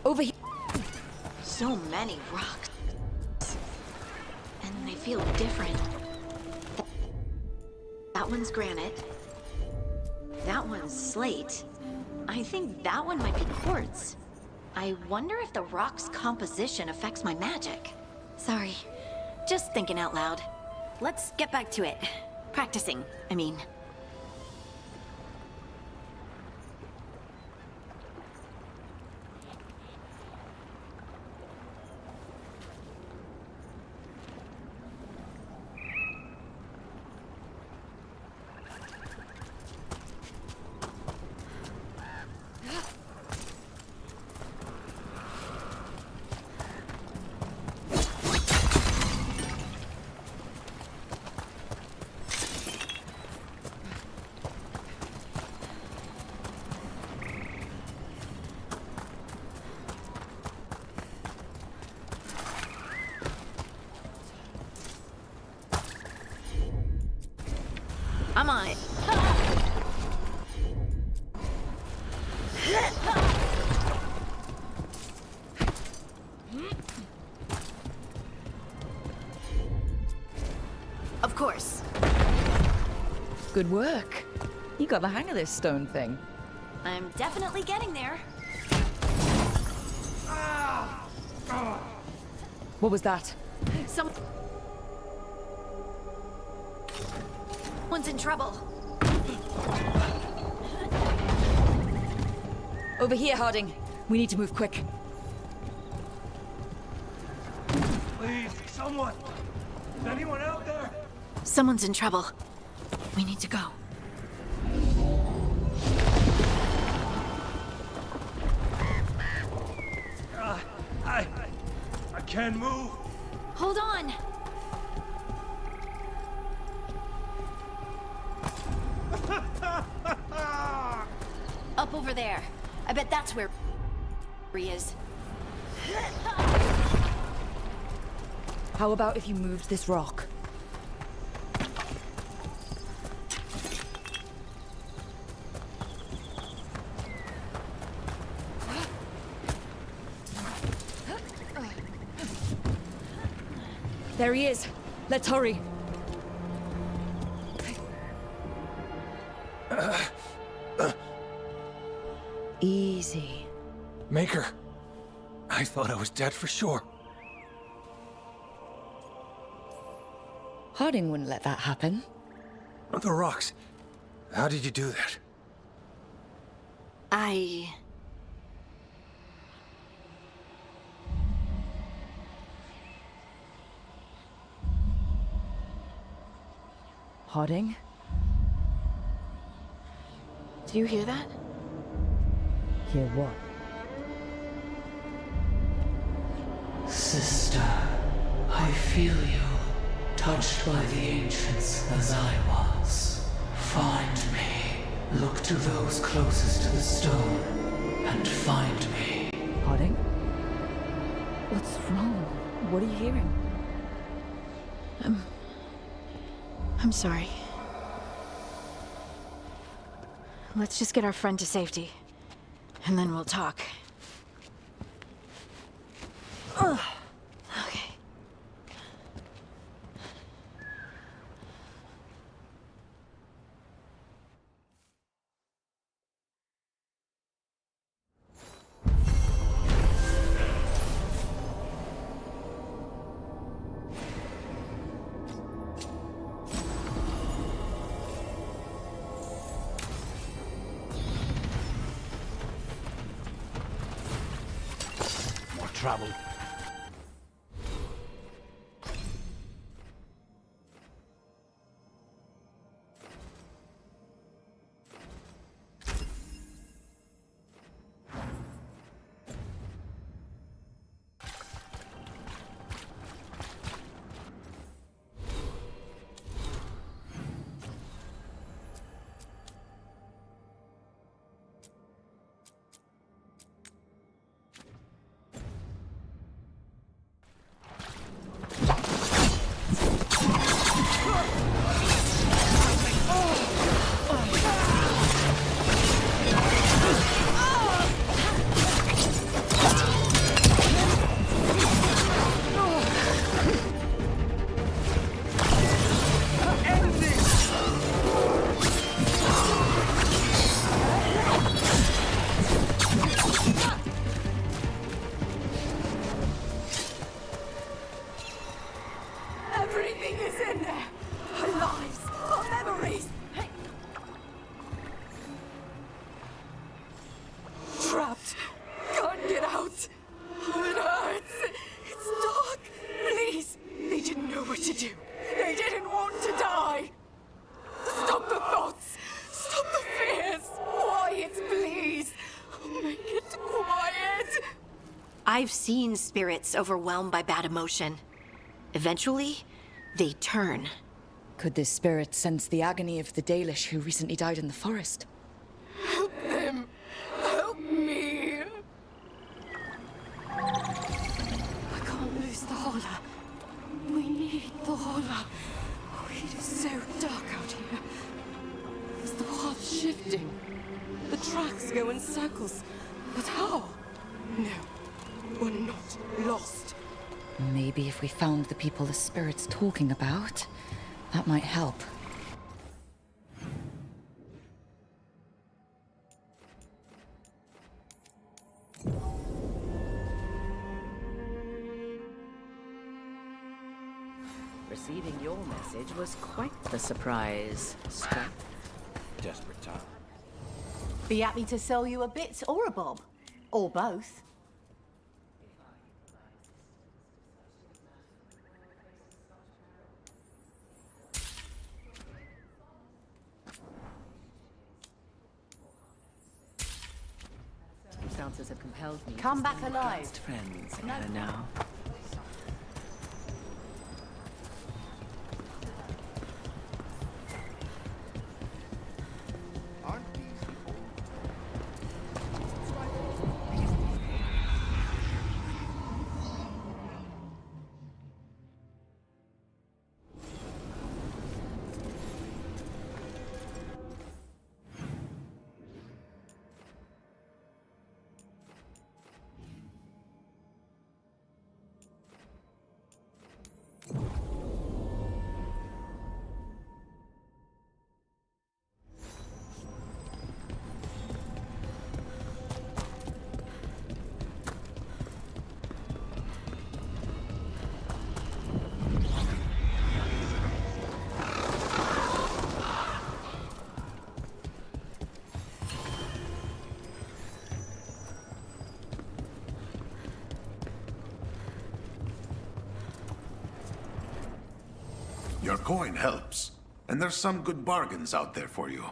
Over here.
So many rocks. And they feel different. That one's granite. That one's slate. I think that one might be quartz. I wonder if the rock's composition affects my magic. Sorry, just thinking out loud. Let's get back to it. Practicing, I mean. I'm on it. Of course.
Good work. You got the hang of this stone thing.
I'm definitely getting there.
What was that?
Someone's in trouble.
Over here, Harding. We need to move quick.
Please, someone! Is anyone out there?
Someone's in trouble. We need to go.
I can't move.
Hold on. Up over there. I bet that's where he is.
How about if you moved this rock? There he is. Let's hurry. Easy.
Maker, I thought I was dead for sure.
Harding wouldn't let that happen.
The rocks. How did you do that?
Harding?
Do you hear that?
Hear what?
Sister, I feel you, touched by the ancients as I was. Find me. Look to those closest to the stone and find me.
Harding? What's wrong? What are you hearing?
I'm sorry. Let's just get our friend to safety, and then we'll talk. Ugh. Okay.
More trouble.
Everything is in there! Our lives, our memories! Trapped! Can't get out! It hurts! It's dark! Please! They didn't know what to do! They didn't want to die! Stop the thoughts! Stop the fears! Quiet, please! Make it quiet!
I've seen spirits overwhelmed by bad emotion. Eventually, they turn.
Could this spirit sense the agony of the Dalish who recently died in the forest?
Help them! Help me! I can't lose the Hola. We need the Hola. Oh, it is so dark out here. Is the path shifting? The tracks go in circles. But how? No, we're not lost.
Maybe if we found the people the spirit's talking about, that might help.
Receiving your message was quite the surprise, Scrap.
Desperate time.
Be happy to sell you a bit or a bob. Or both.
Circumstances have compelled me
Come
to
back
stand
alive.
against friends
No.
now.
Your coin helps, and there's some good bargains out there for you.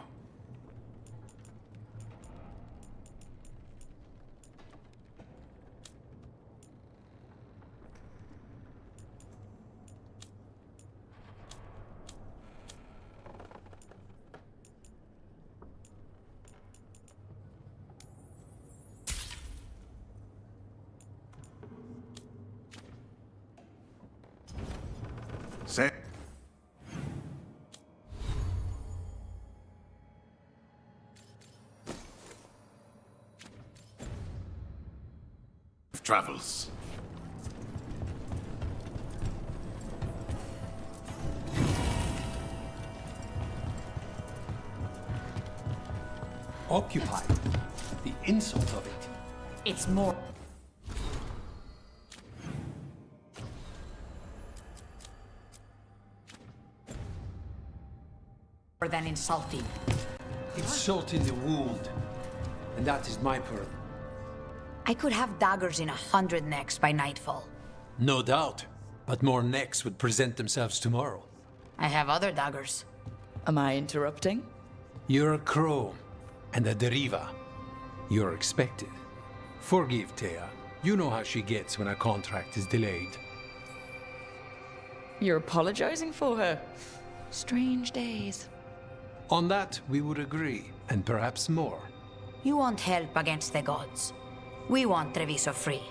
travels.
Occupied. The insult of it.
It's more. Than insulting.
It's salt in the wound. And that is my pearl.
I could have daggers in 100 necks by nightfall.
No doubt. But more necks would present themselves tomorrow.
I have other daggers.
Am I interrupting?
You're a crow. And a deriva. You're expected. Forgive Thea. You know how she gets when a contract is delayed.
You're apologizing for her. Strange days.
On that, we would agree, and perhaps more.
You want help against the gods. We want Treviso free.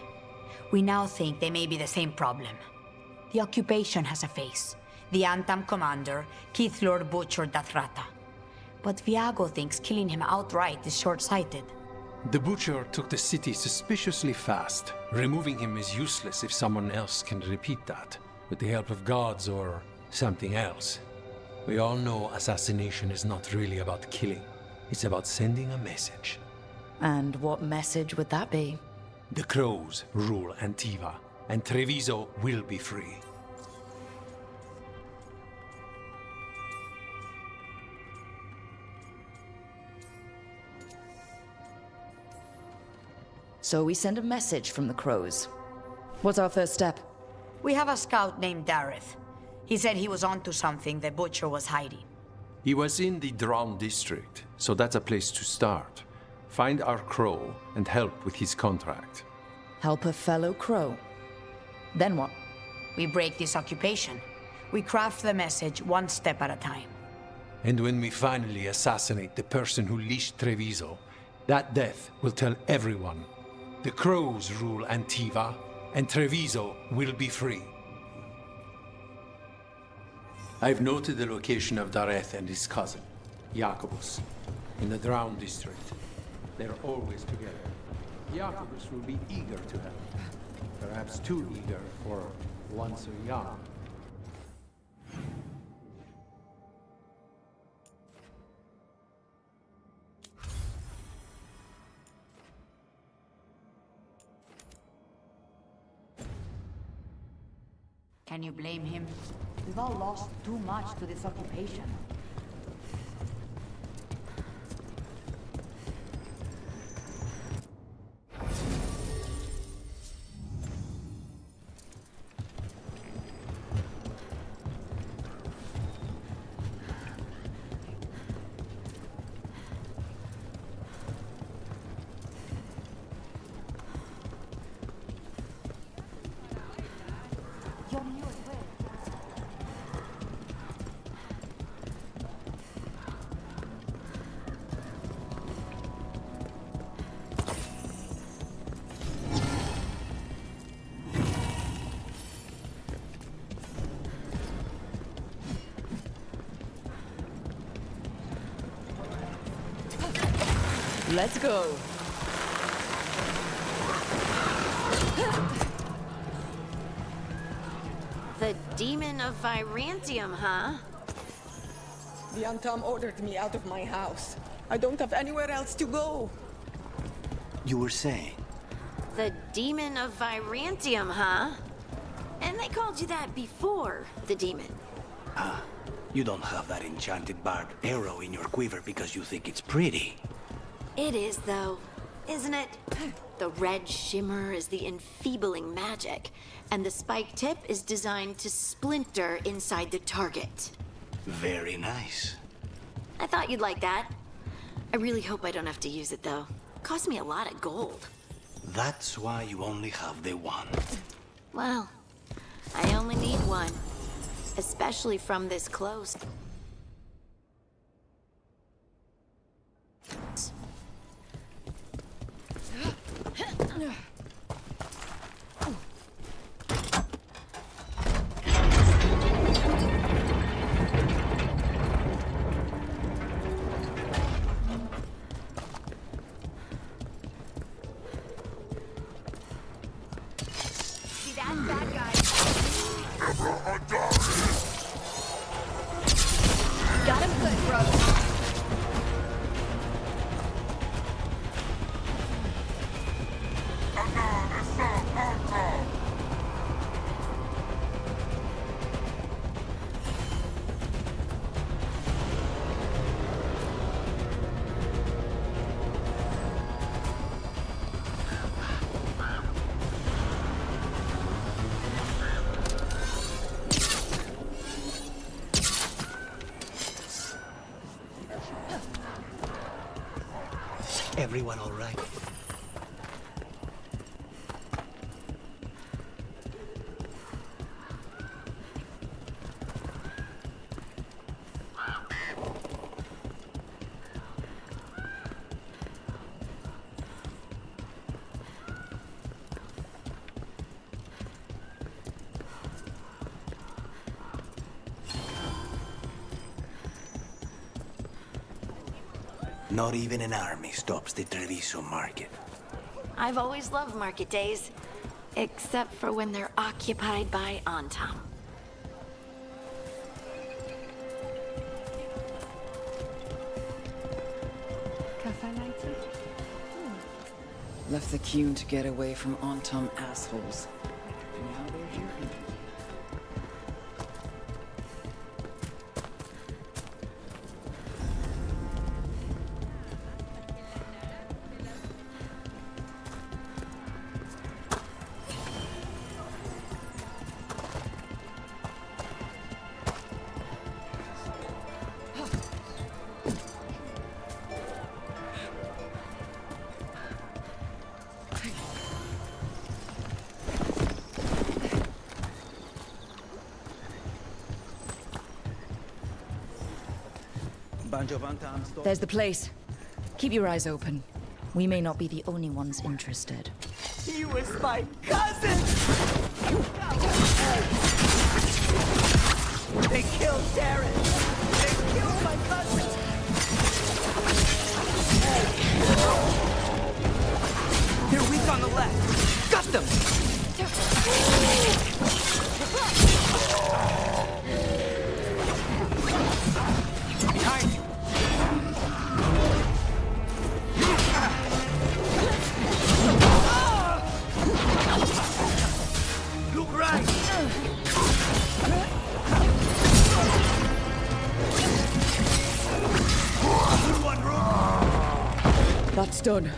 We now think they may be the same problem. The occupation has a face. The Antam commander, Keith Lord Butcher Dathrata. But Viago thinks killing him outright is short-sighted.
The Butcher took the city suspiciously fast. Removing him is useless if someone else can repeat that, with the help of gods or something else. We all know assassination is not really about killing. It's about sending a message.
And what message would that be?
The crows rule Antiva, and Treviso will be free.
So we send a message from the crows. What's our first step?
We have a scout named Dareth. He said he was onto something the Butcher was hiding.
He was in the Drown district, so that's a place to start. Find our crow and help with his contract.
Help a fellow crow. Then what?
We break this occupation. We craft the message one step at a time.
And when we finally assassinate the person who leashed Treviso, that death will tell everyone. The crows rule Antiva, and Treviso will be free. I've noted the location of Dareth and his cousin, Jacobus, in the Drown district. They're always together. Jacobus will be eager to help. Perhaps too eager for one so young.
Can you blame him? We've all lost too much to this occupation.
Let's go.
The Demon of Virantium, huh?
The Antam ordered me out of my house. I don't have anywhere else to go.
You were saying?
The Demon of Virantium, huh? And they called you that before the demon.
Ah, you don't have that enchanted barbed arrow in your quiver because you think it's pretty.
It is, though, isn't it? The red shimmer is the enfeebling magic, and the spike tip is designed to splinter inside the target.
Very nice.
I thought you'd like that. I really hope I don't have to use it, though. Cost me a lot of gold.
That's why you only have the one.
Well, I only need one. Especially from this close.
Got him good, bro.
Everyone all right? Not even an army stops the Treviso market.
I've always loved market days, except for when they're occupied by Antam.
Left the queue to get away from Antam assholes. Now they're here.
There's the place. Keep your eyes open. We may not be the only ones interested.
He was my cousin! They killed Darren! They killed my cousin!
They're weak on the left. Gut them! Behind you! Look right!
That's done.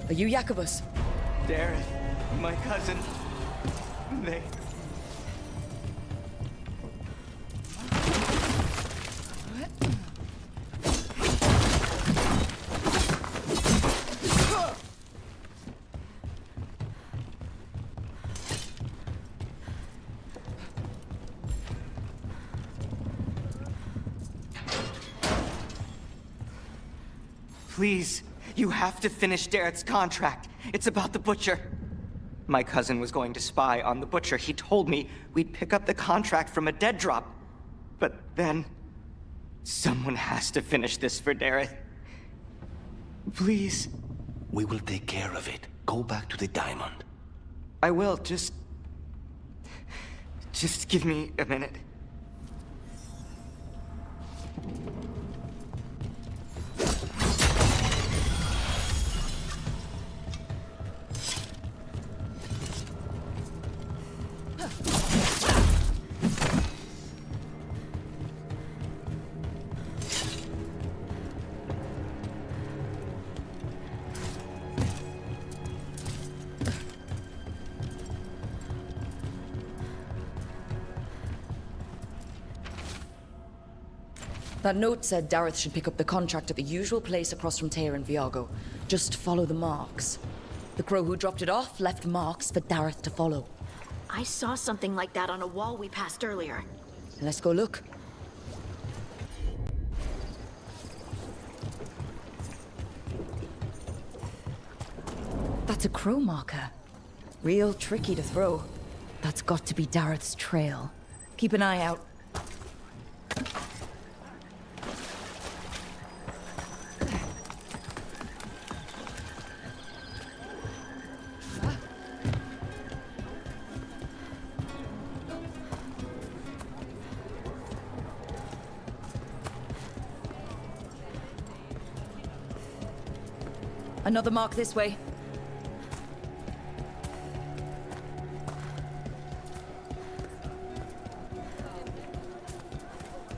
Are you Jacobus?
Darren, my cousin. They... Please, you have to finish Darrett's contract. It's about the Butcher. My cousin was going to spy on the Butcher. He told me we'd pick up the contract from a dead drop. But then... someone has to finish this for Darrett. Please.
We will take care of it. Go back to the diamond.
I will, just give me a minute.
That note said Dareth should pick up the contract at the usual place across from Tyr and Viago. Just follow the marks. The crow who dropped it off left marks for Dareth to follow.
I saw something like that on a wall we passed earlier.
Let's go look. That's a crow marker. Real tricky to throw. That's got to be Dareth's trail. Keep an eye out. Another mark this way.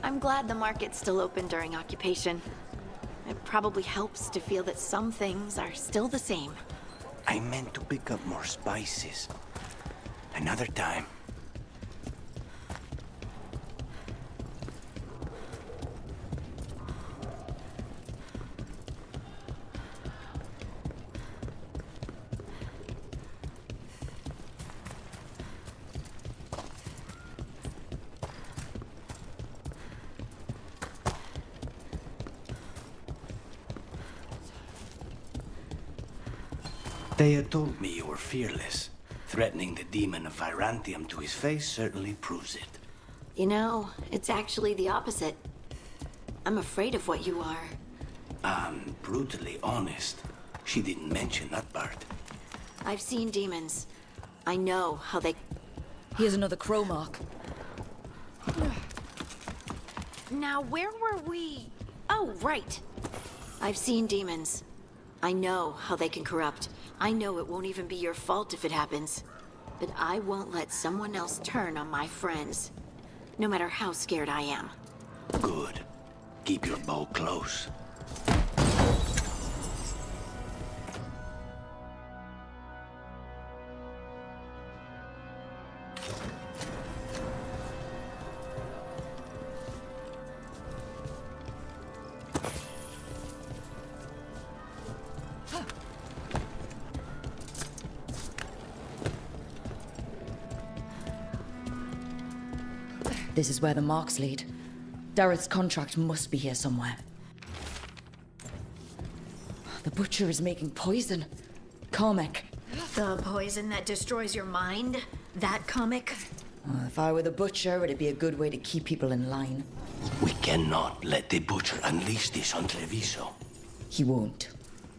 I'm glad the market's still open during occupation. It probably helps to feel that some things are still the same.
I meant to pick up more spices. Another time. Thea told me you were fearless. Threatening the demon of Virantium to his face certainly proves it.
You know, it's actually the opposite. I'm afraid of what you are.
I'm brutally honest. She didn't mention that part.
I've seen demons. I know how they...
Here's another crow mark.
Now, where were we? Oh, right. I've seen demons. I know how they can corrupt. I know it won't even be your fault if it happens. But I won't let someone else turn on my friends. No matter how scared I am.
Good. Keep your bow close.
This is where the marks lead. Dareth's contract must be here somewhere. The butcher is making poison. Comic.
The poison that destroys your mind? That comic?
If I were the butcher, it'd be a good way to keep people in line.
We cannot let the butcher unleash this on Treviso.
He won't.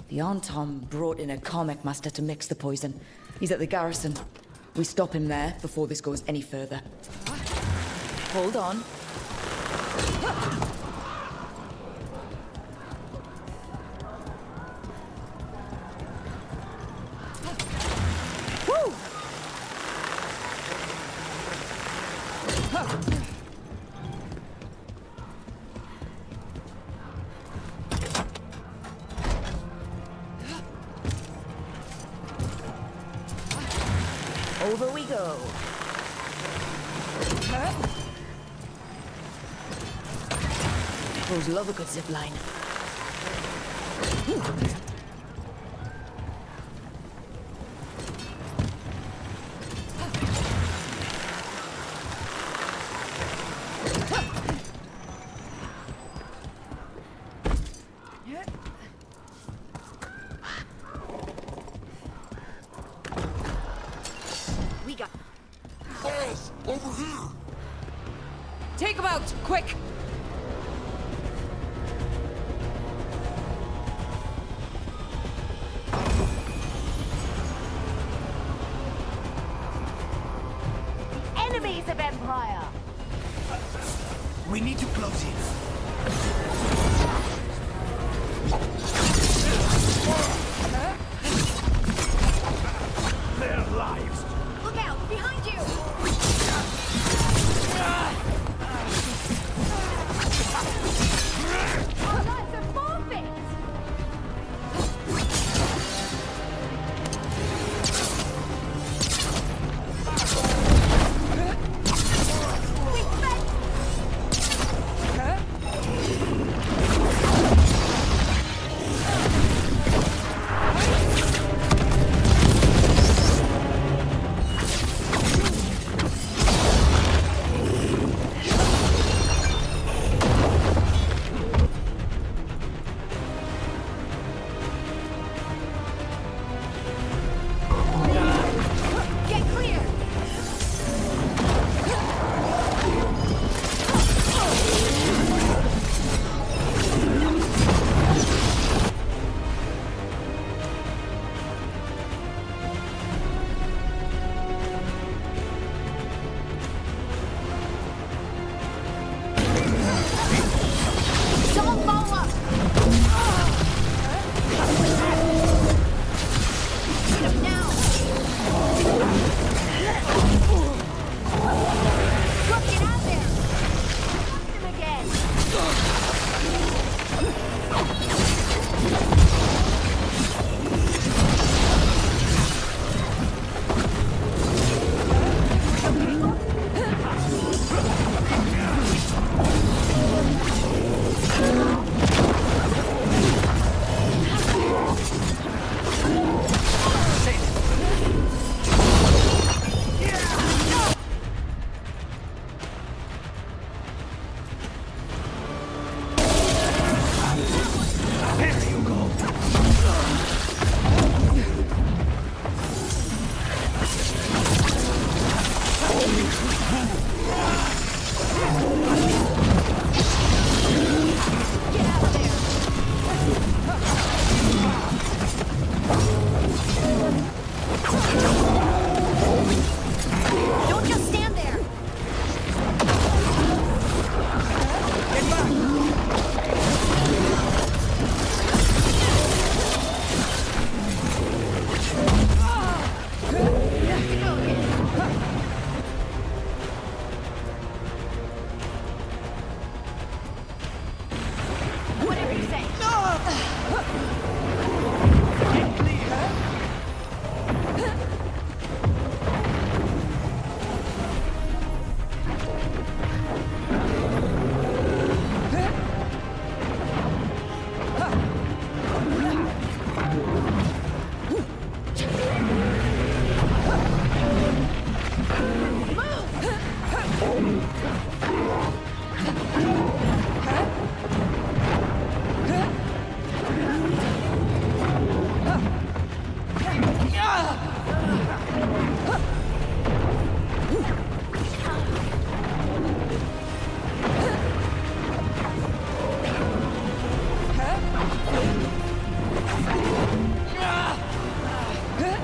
The Antom brought in a comic master to mix the poison. He's at the garrison. We stop him there before this goes any further. Hold on. Woo! Over we go. Those love a good zip line.
We got...
Falls! Over here!
Take him out, quick!
Enemies of Empire!
We need to close in.
Their lives!
Look out! Behind you!
Our lives are forfeit!
Quick,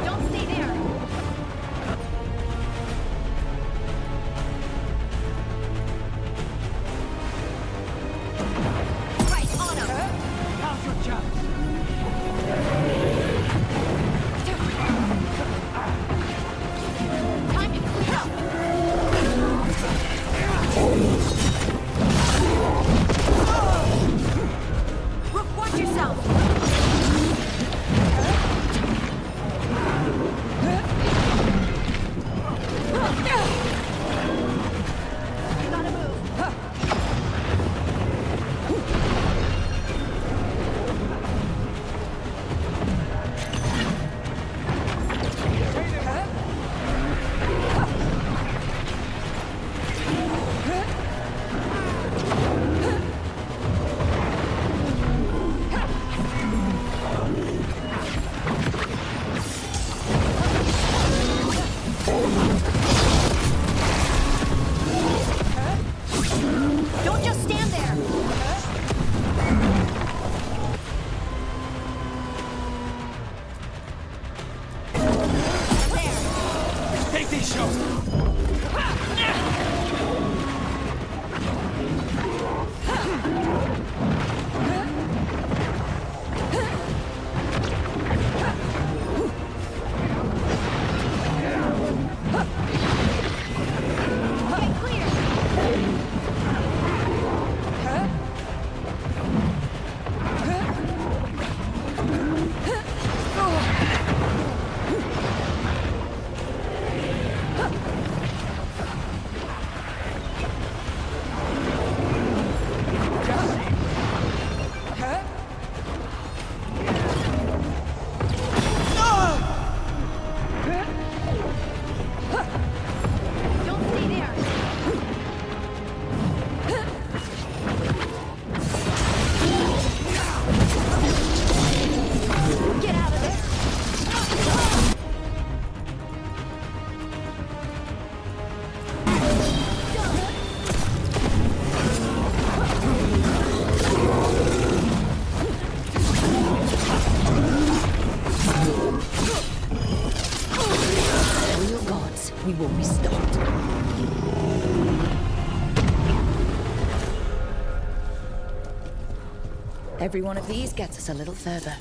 Don't stay there! Right, on him!
Now's your chance.
Time to clear out! Rook, watch yourself! Gotta move! Don't just stand there!
Take these shots!
Get clear! Don't stay there! Get out of there!
Real gods, we won't be stopped. Every one of these gets us a little further.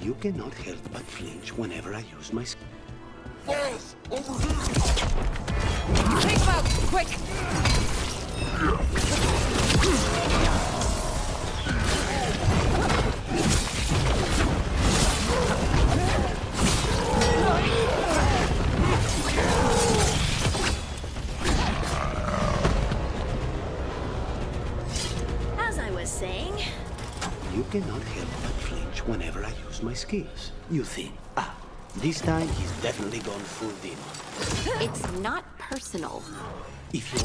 You cannot help but flinch whenever I use my skill.
Falls! Over here!
Take him out! Quick!
As I was saying,
You cannot help but flinch whenever I use my skills. You think, this time he's definitely gone full demon.
it's not personal.
If you're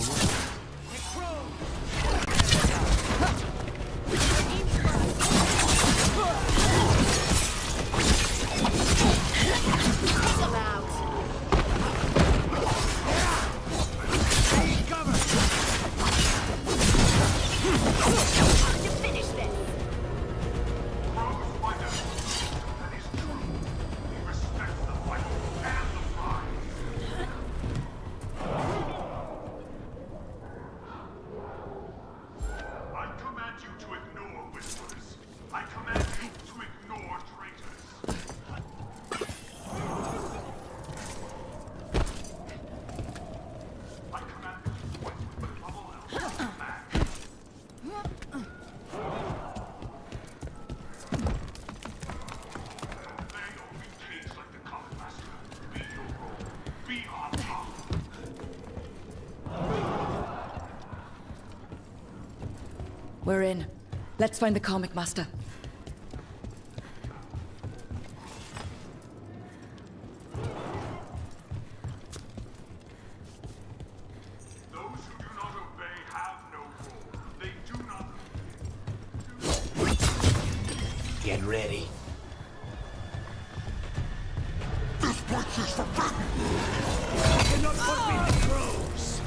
Take 'em out. Time to finish this.
We're in. Let's find the comic master.
Those who do not obey have no rule. They do not.
Get ready.
This place is forbidden!
You cannot put me in crows!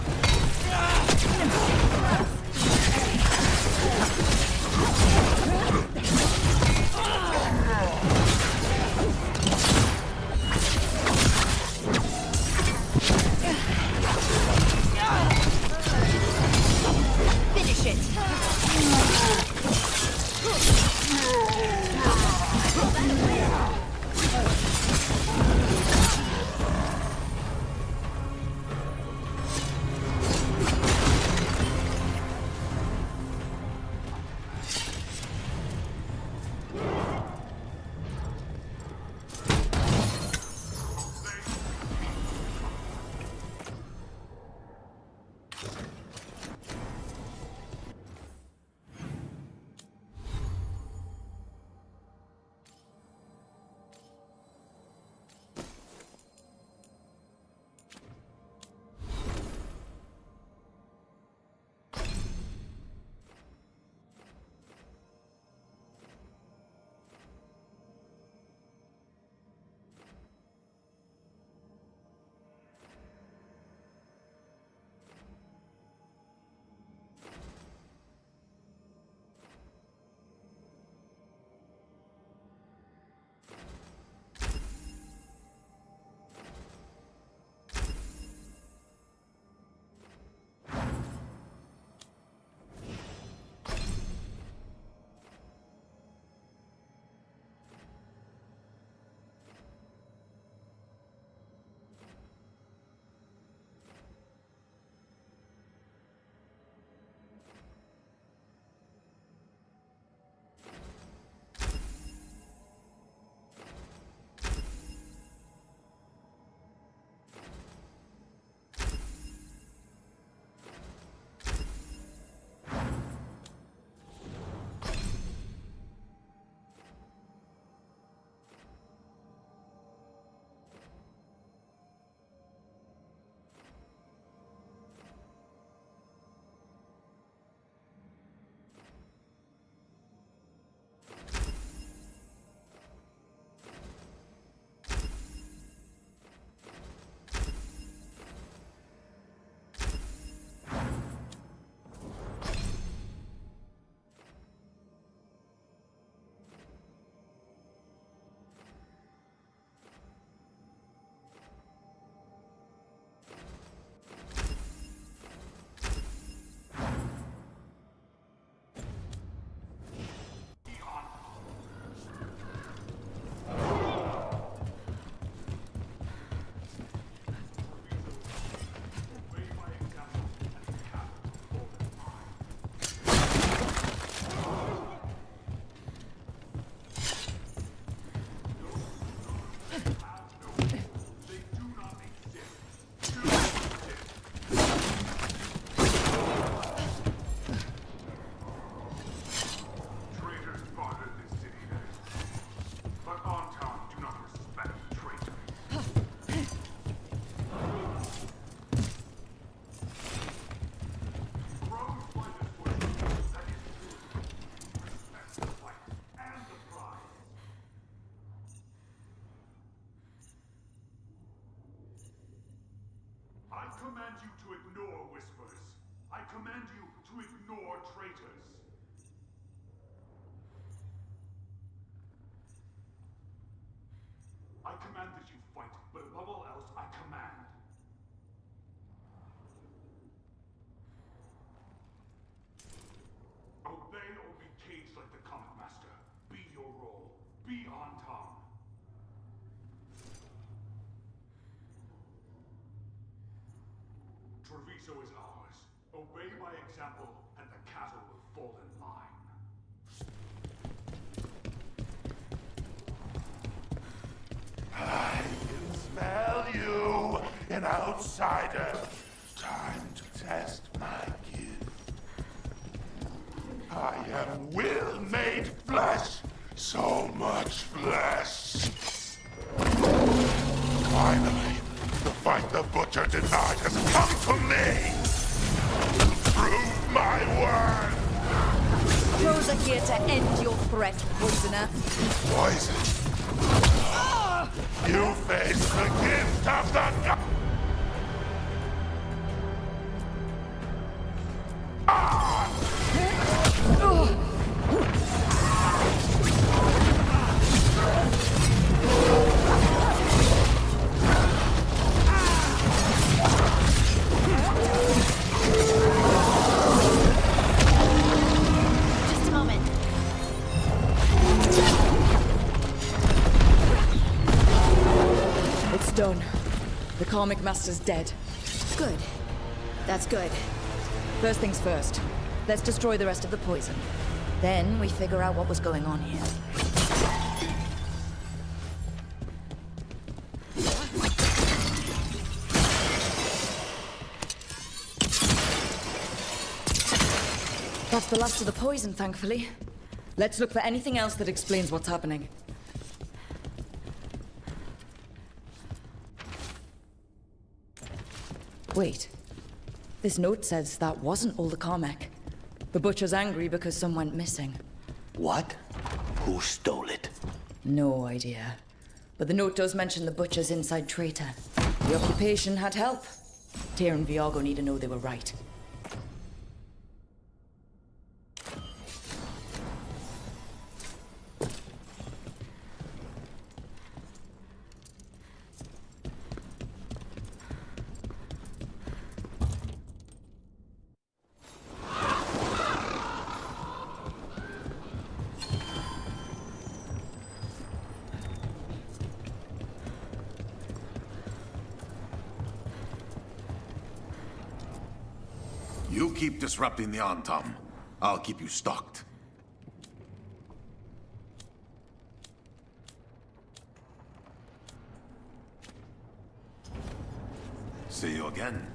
Finish it!
command you to ignore whispers. I command you to ignore traitors. I command that you fight, but above all else, I command. Obey or be caged like the Comet Master. Be your role. Be on time. Treviso is ours. Obey my example, and the castle will fall in line.
I can smell you, an outsider. Time to test my gift.
I am will made flesh. So much flesh. Finally, the fight the Butcher denied has come to me. Prove my word.
Crows are here to end your threat, poisoner.
Poison. You face the gift of the
Just a moment.
It's done. The Karmic Master's dead.
Good. That's good.
First things first. Let's destroy the rest of the poison. Then we figure out what was going on here. That's the last of the poison, thankfully. Let's look for anything else that explains what's happening. Wait. This note says that wasn't all the Carmack. The Butcher's angry because some went missing.
What? Who stole it?
No idea. But the note does mention the Butcher's inside traitor. The occupation had help. Tyr and Veilguard need to know they were right.
You keep disrupting the Antam. I'll keep you stocked. See you again.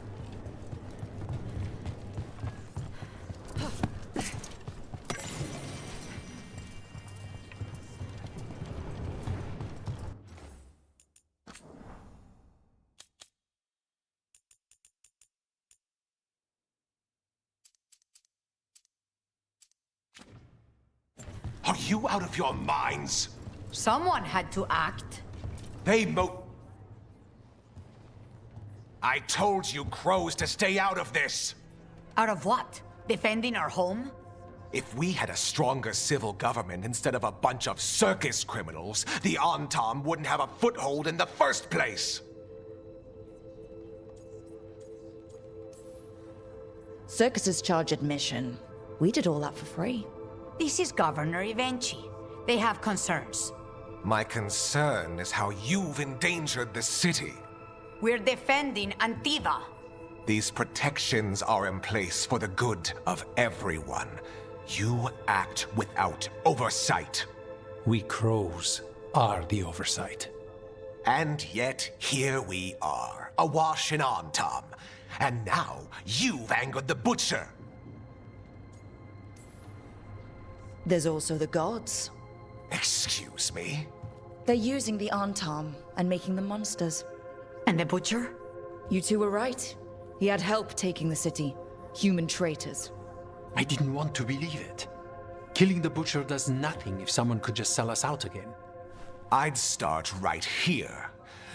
Are you out of your minds?
Someone had to act.
I told you crows to stay out of this!
Out of what? Defending our home?
If we had a stronger civil government instead of a bunch of circus criminals, the Antam wouldn't have a foothold in the first place!
Circuses charge admission. We did all that for free.
This is Governor Evenchi. They have concerns.
My concern is how you've endangered the city.
We're defending Antiva.
These protections are in place for the good of everyone. You act without oversight.
We crows are the oversight.
And yet, here we are, awash in Antam. And now, you've angered the Butcher.
There's also the gods.
Excuse me?
They're using the Antam and making them monsters.
And the Butcher?
You two were right. He had help taking the city. Human traitors.
I didn't want to believe it. Killing the Butcher does nothing if someone could just sell us out again.
I'd start right here.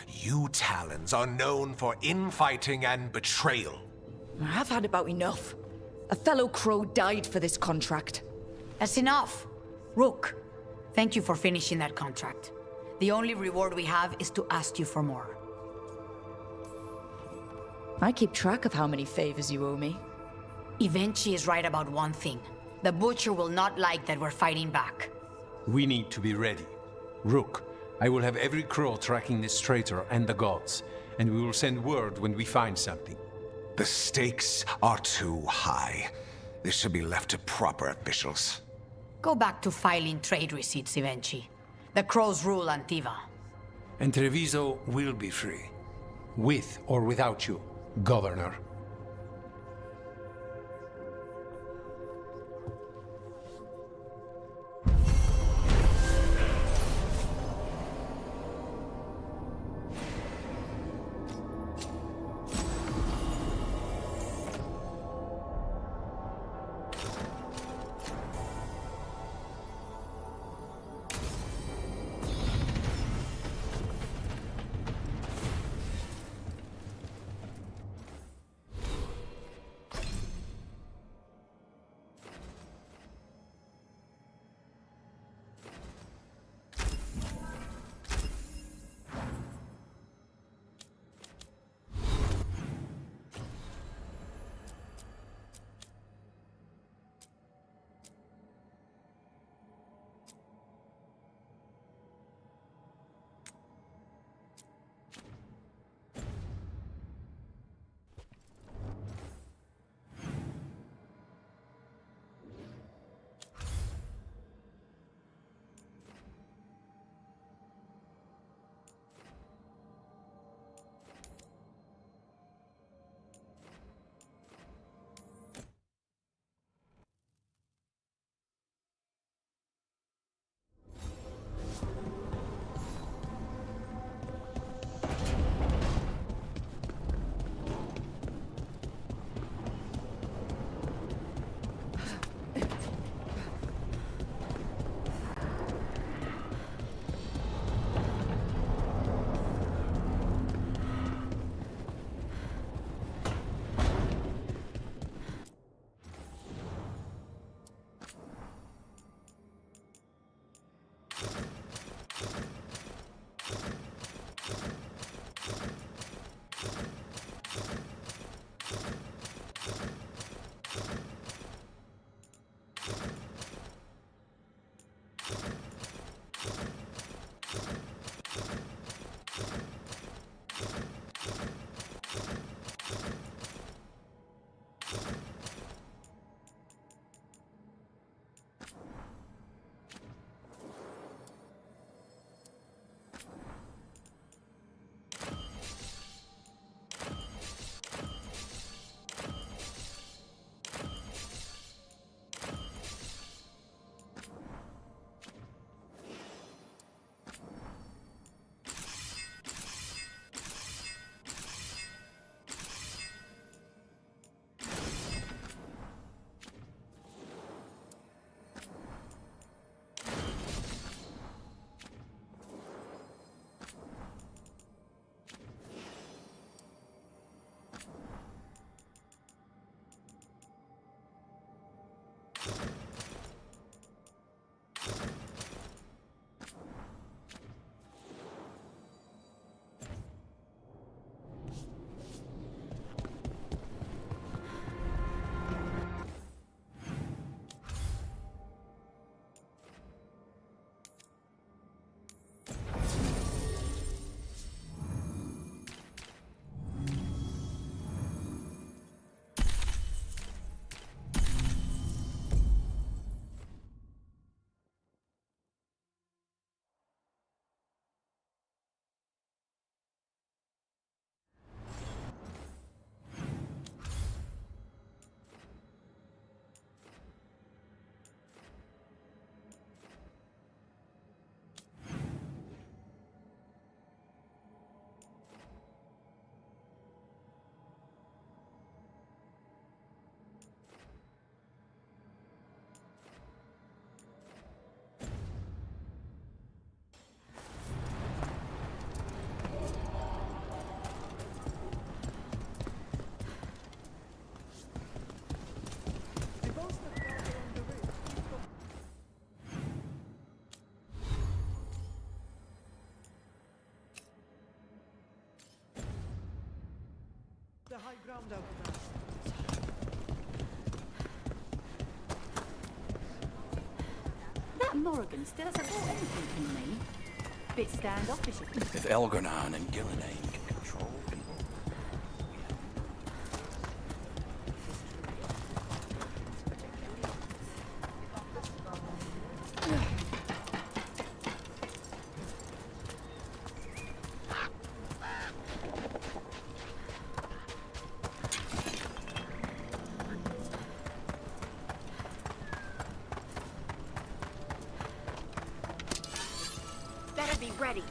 You Talons are known for infighting and betrayal.
I've had about enough. A fellow crow died for this contract.
That's enough. Rook, thank you for finishing that contract. The only reward we have is to ask you for more.
I keep track of how many favors you owe me.
Evenchi is right about one thing. The Butcher will not like that we're fighting back.
We need to be ready. Rook, I will have every crow tracking this traitor and the gods, and we will send word when we find something.
The stakes are too high. This should be left to proper officials.
Go back to filing trade receipts, Evenchi. The crows rule Antiva.
And Treviso will be free. With or without you, Governor.
high ground out there.
That Morrigan still hasn't bought anything from me. Bit standoffish.
If Elgarnan and Gillenane can control people.
Better be ready.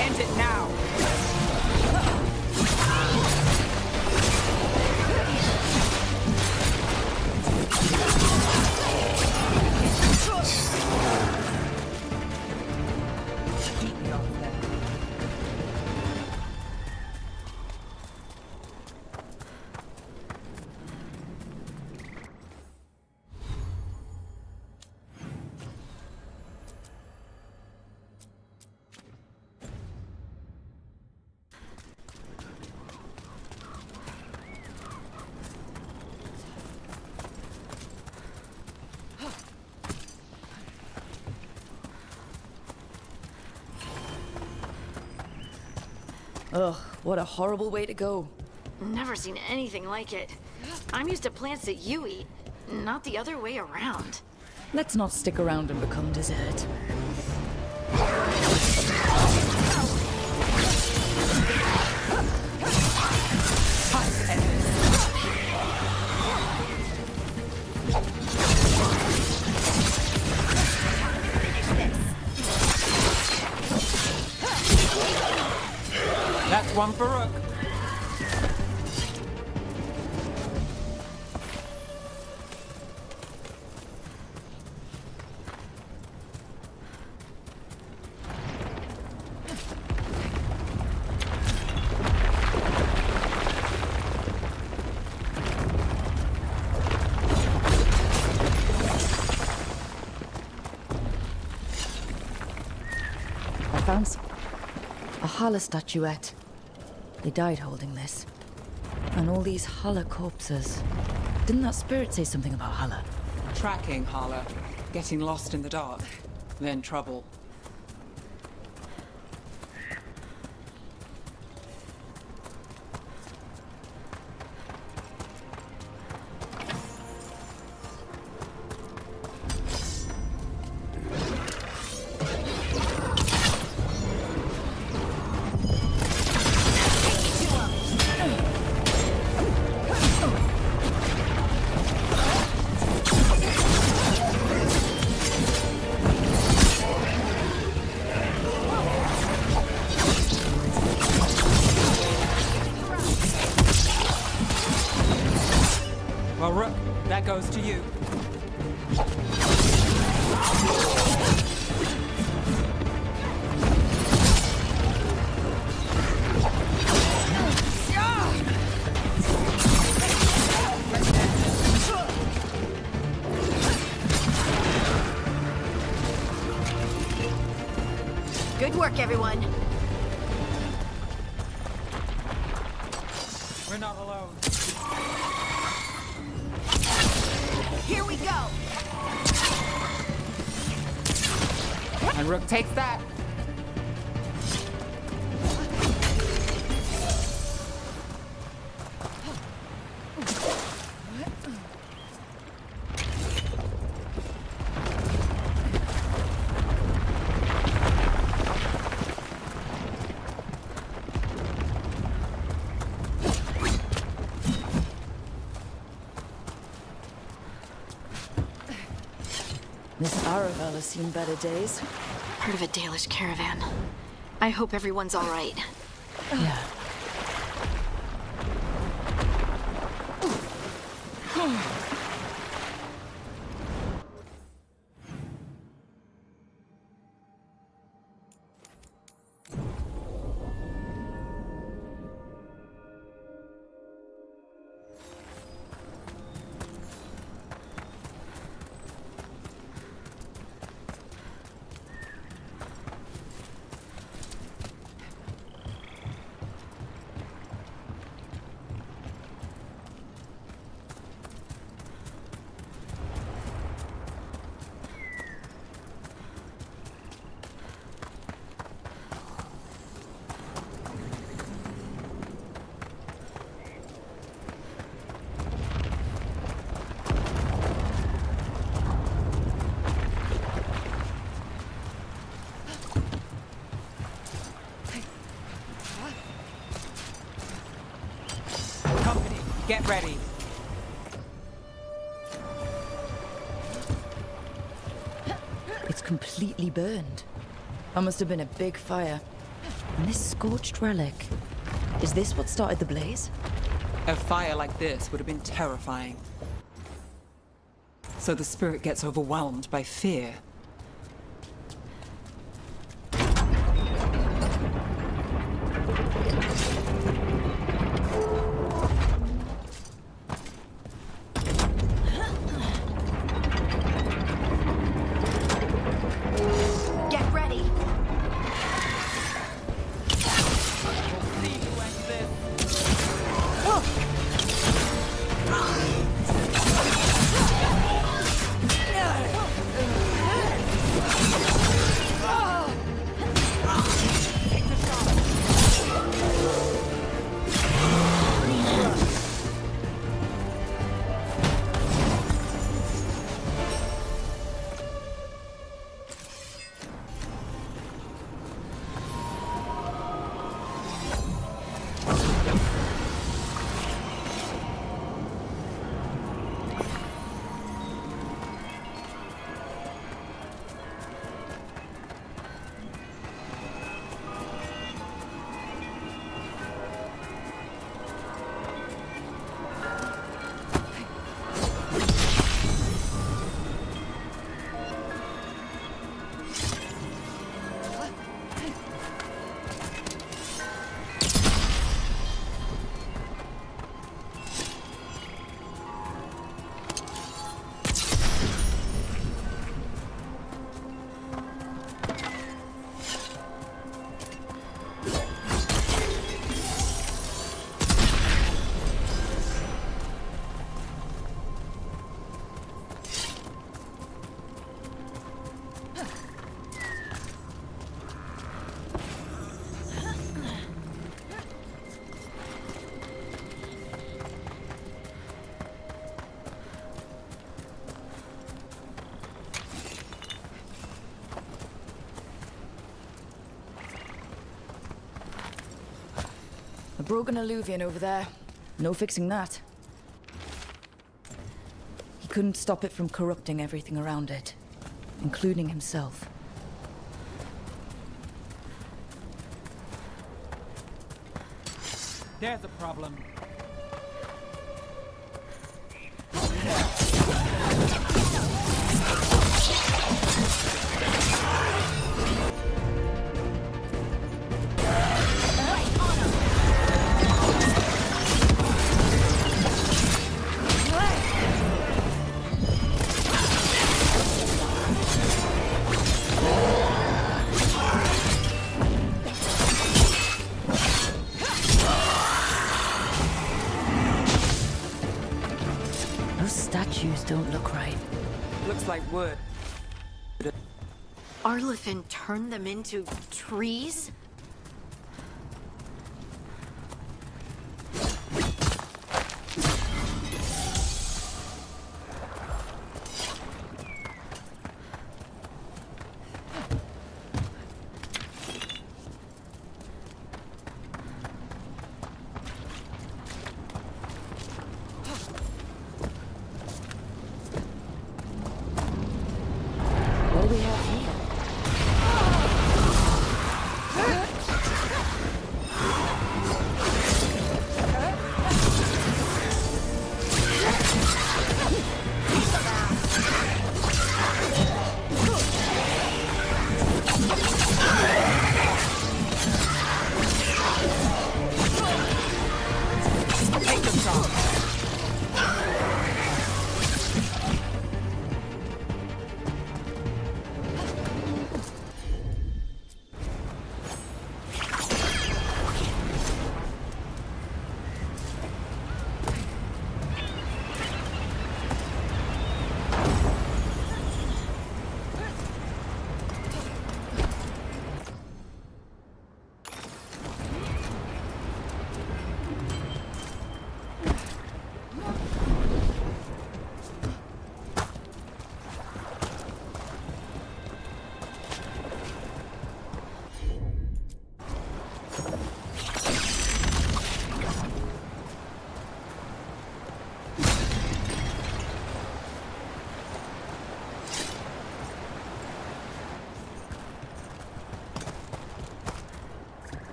End it now!
Ugh, what a horrible way to go.
Never seen anything like it. I'm used to plants that you eat, not the other way around.
Let's not stick around and become dessert.
That's one for Rook.
I found a Hala statuette. They died holding this. And all these Hala corpses. Didn't that spirit say something about Hala?
Tracking Hala. Getting lost in the dark. Then trouble. Well, Rook, that goes to you.
Good work, everyone.
We're not alone.
Here we go.
And Rook takes that.
This Aravel has seen better days.
Part of a Dalish caravan. I hope everyone's all right.
Yeah.
Get ready.
It's completely burned. That must have been a big fire. And this scorched relic, is this what started the blaze?
A fire like this would have been terrifying. So the spirit gets overwhelmed by fear.
Get ready.
A broken alluvian over there. No fixing that. He couldn't stop it from corrupting everything around it, including himself.
There's a problem.
Those statues don't look right.
Looks like wood.
Arlithin turned them into trees?
What do we have here?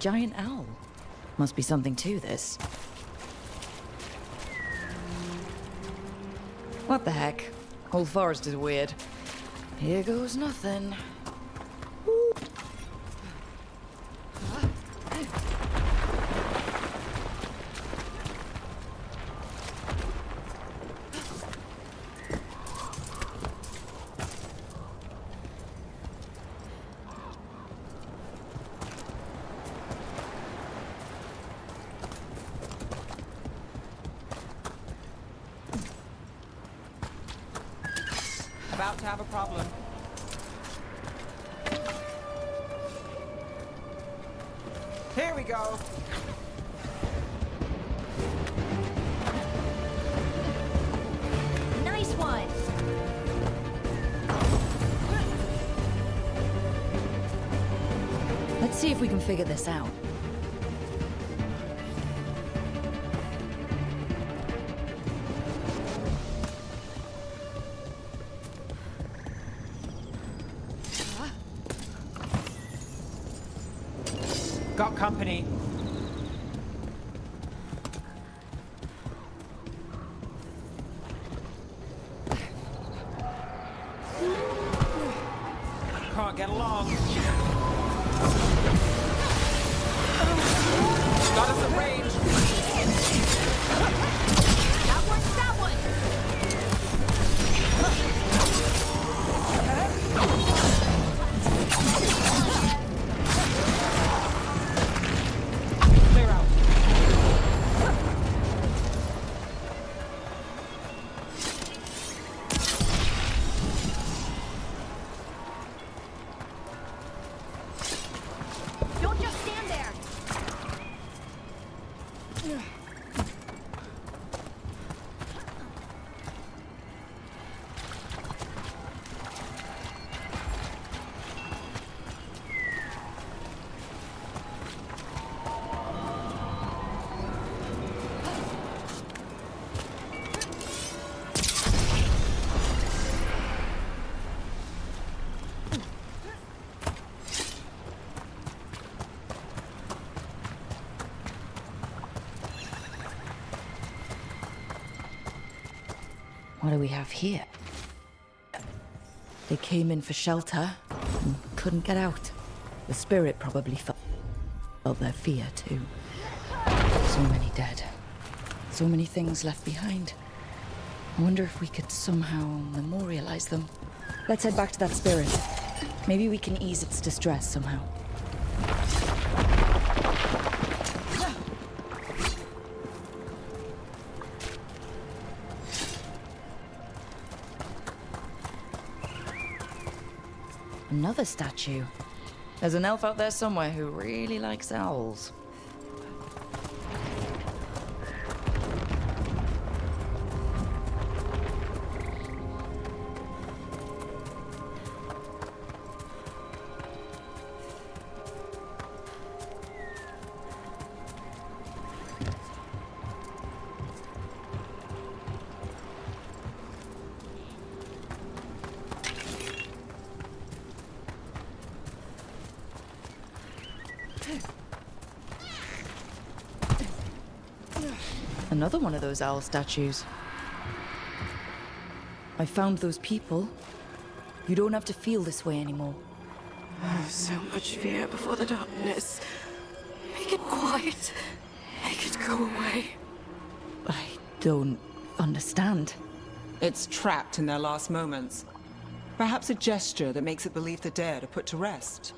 giant owl. Must be something to this. What the heck? Whole forest is weird. Here goes nothing.
About to have a problem. Here we go.
Nice one! Let's see if we can figure this out.
Got company. Can't get along. Got us at range.
That works, that one!
Clear out.
Don't just stand there!
What do we have here? They came in for shelter and couldn't get out. The spirit probably felt their fear too. So many dead. So many things left behind. I wonder if we could somehow memorialize them. Let's head back to that spirit. Maybe we can ease its distress somehow. Another statue. There's an elf out there somewhere who really likes owls. Another one of those owl statues. I found those people. You don't have to feel this way anymore.
So much fear before the darkness. Make it quiet. Make it go away.
I don't understand.
It's trapped in their last moments. Perhaps a gesture that makes it believe the dead are put to rest.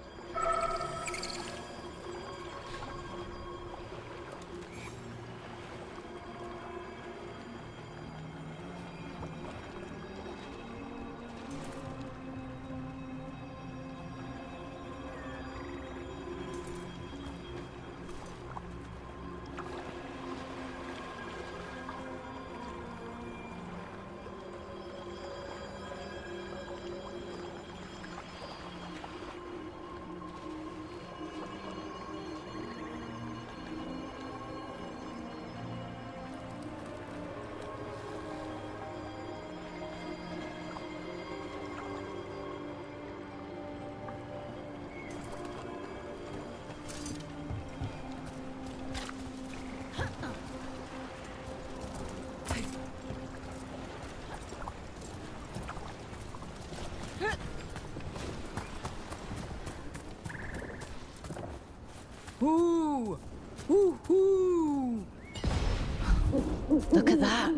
Look at that.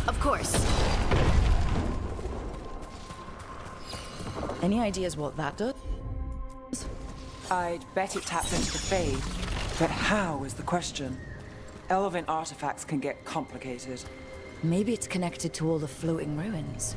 Of course.
Any ideas what that does?
I'd bet it taps into the Fade. But how is the question? Elven artifacts can get complicated.
Maybe it's connected to all the floating ruins.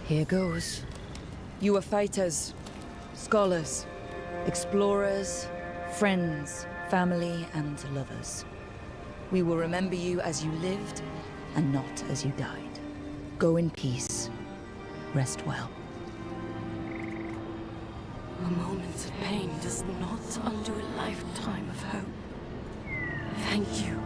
Here goes. You are fighters, scholars, explorers, friends, family, and lovers. We will remember you as you lived, and not as you died. Go in peace. Rest well.
A moment of pain does not undo a lifetime of hope. Thank you.